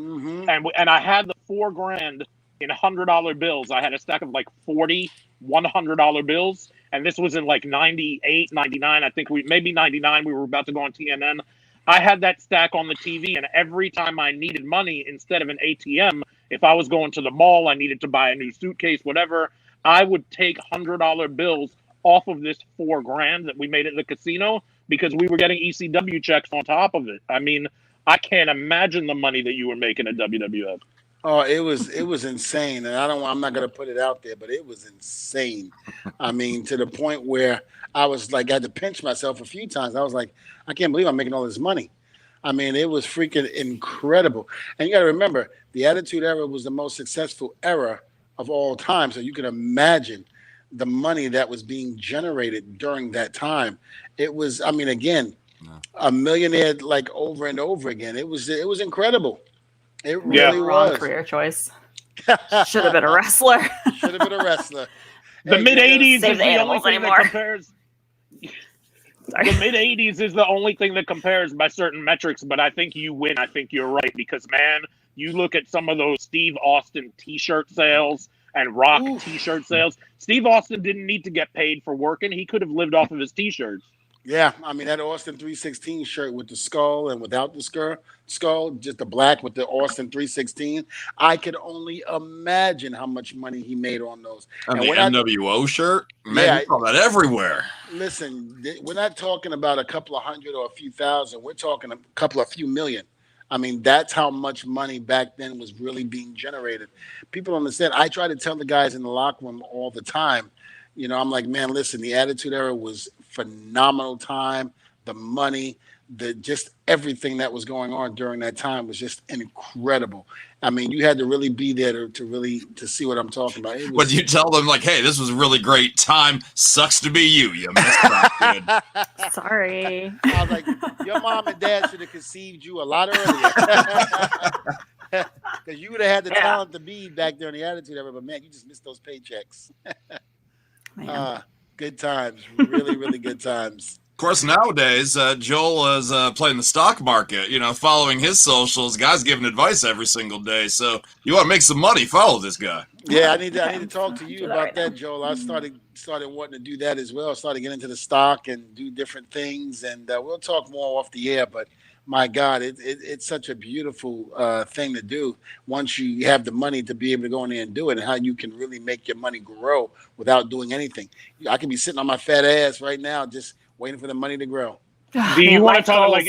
and I had the $4 grand in $100 bills. I had a stack of like 40 $100 bills, and this was in like 98, 99. I think maybe 99. We were about to go on TNN. I had that stack on the TV, and every time I needed money instead of an ATM, if I was going to the mall, I needed to buy a new suitcase, whatever, I would take $100 bills off of this $4,000 that we made at the casino because we were getting ECW checks on top of it. I mean, I can't imagine the money that you were making at WWF. Oh, it was insane, and I'm not gonna put it out there, but it was insane. I mean, to the point where I was like, I had to pinch myself a few times. I was like, I can't believe I'm making all this money. I mean, it was freaking incredible. And you got to remember, the Attitude Era was the most successful era of all time. So you can imagine the money that was being generated during that time. It was, I mean, again, a millionaire like over and over again. It was incredible. It really Wrong was. career choice. Should have been a wrestler. Should have been a wrestler. The mid '80s is the only thing anymore. that compares. The mid '80s is the only thing that compares by certain metrics, but I think you win. I think you're right because, man, you look at some of those Steve Austin T-shirt sales and Rock T-shirt sales. Steve Austin didn't need to get paid for working; he could have lived off of his T-shirts. Yeah, I mean that Austin 316 shirt with the skull and without the skull, just the black with the Austin 316. I could only imagine how much money he made on those. And the NWO shirt, man, you saw that everywhere. Listen, we're not talking about a couple of hundred or a few thousand. We're talking a couple of few million. I mean, that's how much money back then was really being generated. People understand. I try to tell the guys in the locker room all the time. You know, I'm like, man, listen, the Attitude Era was phenomenal time. The money, just everything that was going on during that time was just incredible. I mean, you had to really be there to see what I'm talking about. But you tell them like, hey, this was a really great time. Sucks to be you. You missed out, kid. Sorry. I was like, your mom and dad should have conceived you a lot earlier. Because you would have had the talent to be back there in the Attitude Era, but man, you just missed those paychecks. Good times, really, really good times. Of course, nowadays, Joel is playing the stock market, you know, following his socials. Guy's giving advice every single day. So you want to make some money, follow this guy. Yeah, I need to talk to you about that, Joel. I started wanting to do that as well. I started getting into the stock and do different things. And we'll talk more off the air, but my God, it's such a beautiful thing to do once you have the money to be able to go in there and do it, and how you can really make your money grow without doing anything. I can be sitting on my fat ass right now just waiting for the money to grow. Do you want to talk like,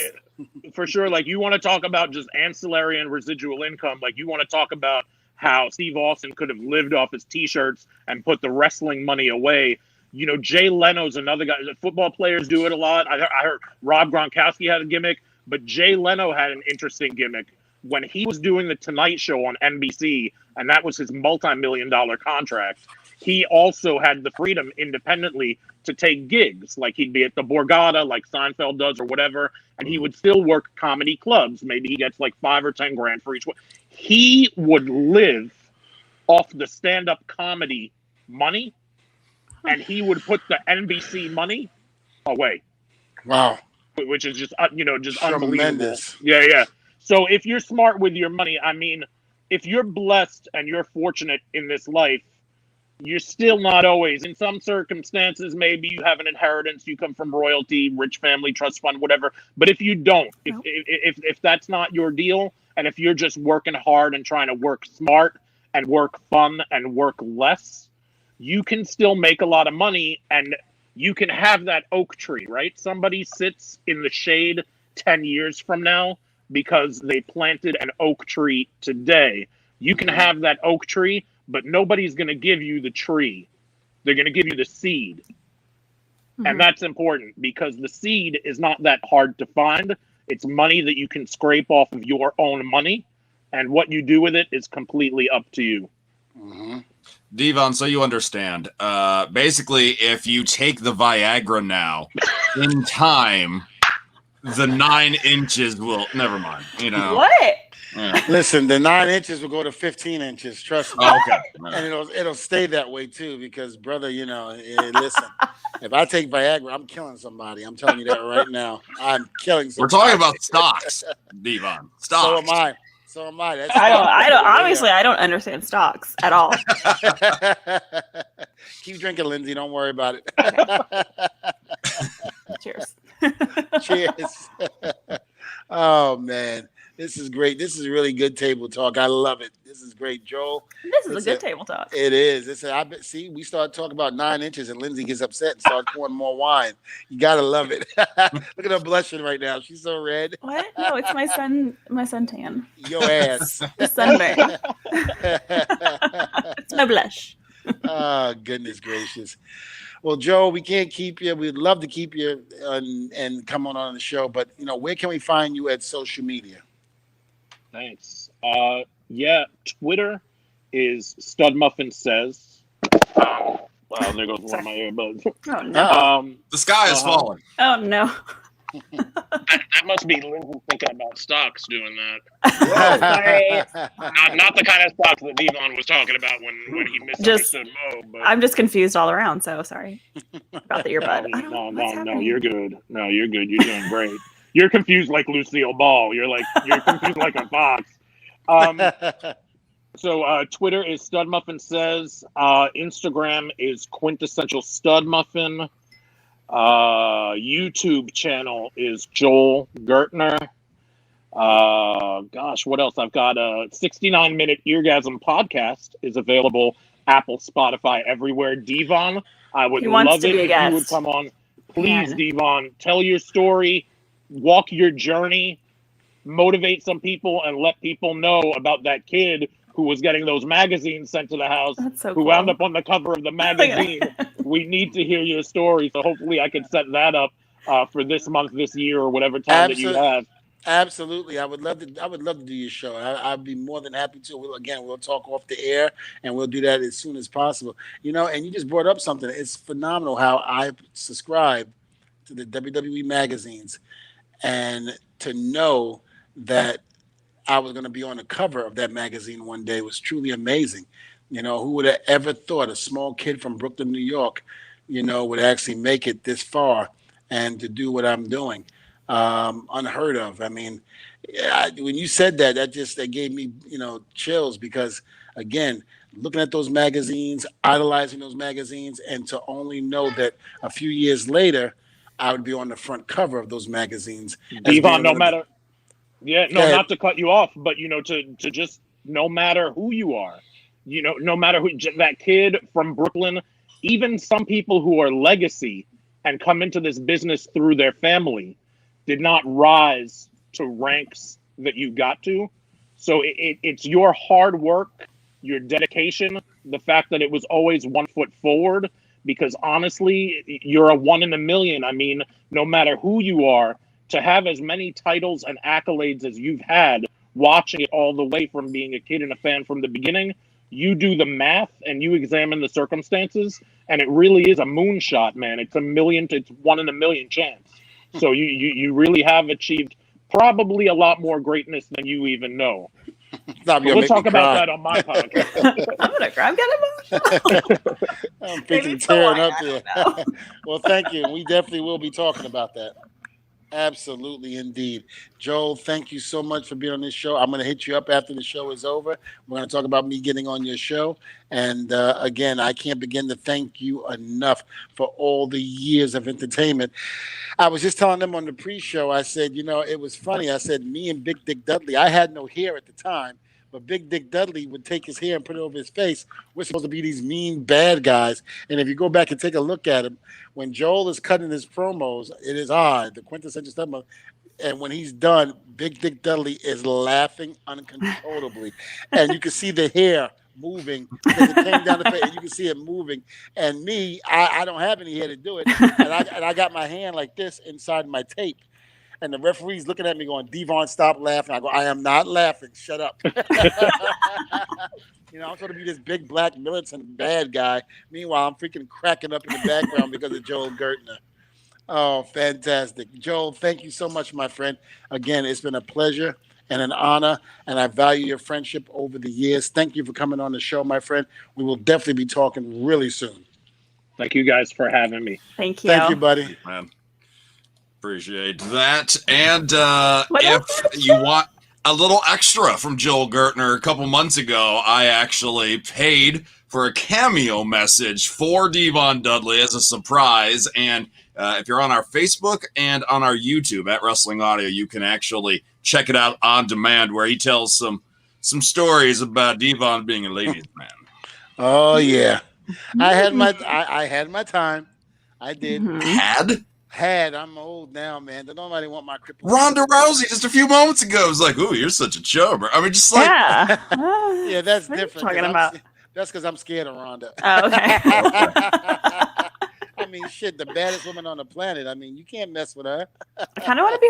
for sure, like you want to talk about just ancillary and residual income? Like you want to talk about how Steve Austin could have lived off his T-shirts and put the wrestling money away. You know, Jay Leno's another guy. Football players do it a lot. I heard Rob Gronkowski had a gimmick. But Jay Leno had an interesting gimmick when he was doing the Tonight Show on NBC, and that was his multi-million-dollar contract. He also had the freedom independently to take gigs, like he'd be at the Borgata, like Seinfeld does or whatever, and he would still work comedy clubs. Maybe he gets like $5 or $10 for each one. He would live off the stand-up comedy money, and he would put the NBC money away. Wow. Which is just, just tremendous. Unbelievable. Yeah. So if you're smart with your money, I mean, if you're blessed and you're fortunate in this life, you're still not always. In some circumstances, maybe you have an inheritance, you come from royalty, rich family, trust fund, whatever. But if you don't, if that's not your deal, and if you're just working hard and trying to work smart and work fun and work less, you can still make a lot of money, and you can have that oak tree, right? Somebody sits in the shade 10 years from now because they planted an oak tree today. You can have that oak tree, but nobody's going to give you the tree. They're going to give you the seed. Mm-hmm. And that's important because the seed is not that hard to find. It's money that you can scrape off of your own money. And what you do with it is completely up to you. Mm-hmm. Devon, so you understand, basically, if you take the Viagra now, in time, the 9 inches will, never mind, you know. What? Yeah. Listen, the 9 inches will go to 15 inches, trust me. Oh, okay. And it'll stay that way, too, because, brother, listen, if I take Viagra, I'm killing somebody. I'm telling you that right now. I'm killing somebody. We're talking about stocks, Devon. Stocks. So am I. So am I. I don't. Honestly, I don't understand stocks at all. Keep drinking, Lindsay. Don't worry about it. Cheers. Cheers. Oh man, this is great. This is really good table talk. I love it. This is great, Joel. This is a good table talk. It is. See, we start talking about 9 inches, and Lindsay gets upset and starts pouring more wine. You gotta love it. Look at her blushing right now. She's so red. What? No, it's my suntan. Your ass. The sunburn. It's no blush. Oh, goodness gracious. Well, Joe, we can't keep you. We'd love to keep you and come on the show, but where can we find you at social media? Thanks. Yeah, Twitter is Stud Muffin Says. Wow, there goes one of my earbuds. Oh no. The sky is falling. Oh no. That must be Lindsay thinking about stocks doing that. Sorry. Not the kind of stocks that Devon was talking about when he misunderstood Mo. But... I'm just confused all around, so sorry about the earbud. No, you're good. No, you're good. You're doing great. You're confused like Lucille Ball. You're confused like a fox. So Twitter is Stud Muffin Says. Instagram is Quintessential Stud Muffin. YouTube channel is Joel Gertner. Gosh, what else? I've got a 69-minute Eargasm podcast is available. Apple, Spotify, everywhere. Devon, I would love it if you would come on. Please, Devon, tell your story, walk your journey, motivate some people, and let people know about that kid who was getting those magazines sent to the house, who wound up on the cover of the magazine. We need to hear your story, so hopefully I can set that up for this month, this year, or whatever time that you have. Absolutely, I would love to do your show. I'd be more than happy to. We'll talk off the air, and we'll do that as soon as possible. And you just brought up something. It's phenomenal how I subscribe to the WWE magazines, and to know that I was going to be on the cover of that magazine one day was truly amazing. Who would have ever thought a small kid from Brooklyn, New York, would actually make it this far and to do what I'm doing. Unheard of. I mean, when you said that gave me, chills, because again, looking at those magazines, idolizing those magazines, and to only know that a few years later, I would be on the front cover of those magazines. Devon, not to cut you off, but to just, no matter who you are, no matter who, that kid from Brooklyn, even some people who are legacy and come into this business through their family did not rise to ranks that you got to. So it's your hard work, your dedication, the fact that it was always 1 foot forward, because honestly, you're a 1 in a million. I mean, no matter who you are, to have as many titles and accolades as you've had, watching it all the way from being a kid and a fan from the beginning, you do the math and you examine the circumstances, and it really is a moonshot, man. It's 1 in a million chance. So you really have achieved probably a lot more greatness than you even know. We'll talk about that on my podcast. I'm gonna cry. I'm getting emotional. I'm freaking tearing up here. Well, thank you. We definitely will be talking about that. Absolutely, indeed. Joel, thank you so much for being on this show. I'm going to hit you up after the show is over. We're going to talk about me getting on your show. And again, I can't begin to thank you enough for all the years of entertainment. I was just telling them on the pre-show, I said, it was funny. I said, me and Big Dick Dudley, I had no hair at the time, but Big Dick Dudley would take his hair and put it over his face. We're supposed to be these mean, bad guys. And if you go back and take a look at him, when Joel is cutting his promos, it is the quintessential stuff. And when he's done, Big Dick Dudley is laughing uncontrollably. And you can see the hair moving because it came down the face, and you can see it moving. And me, I don't have any hair to do it. And I got my hand like this inside my tape. And the referee's looking at me going, Devon, stop laughing. I go, I am not laughing. Shut up. I'm supposed to be this big black militant bad guy. Meanwhile, I'm freaking cracking up in the background because of Joel Gertner. Oh, fantastic. Joel, thank you so much, my friend. Again, it's been a pleasure and an honor, and I value your friendship over the years. Thank you for coming on the show, my friend. We will definitely be talking really soon. Thank you guys for having me. Thank you. Thank you, buddy. Man. Appreciate that. And if you want a little extra from Joel Gertner, a couple months ago, I actually paid for a cameo message for Devon Dudley as a surprise. And if you're on our Facebook and on our YouTube at Wrestling Audio, you can actually check it out on demand, where he tells some stories about Devon being a ladies' man. Oh yeah, I had my time. I did. Had. I'm old now, man. Don't nobody want my cripple. Ronda Rousey just a few moments ago was like, "Ooh, you're such a chubber." I mean, just like, yeah, that's what different. Talking about. That's because I'm scared of Ronda. Oh, okay. I mean, shit, the baddest woman on the planet. I mean, you can't mess with her. I kind of want to be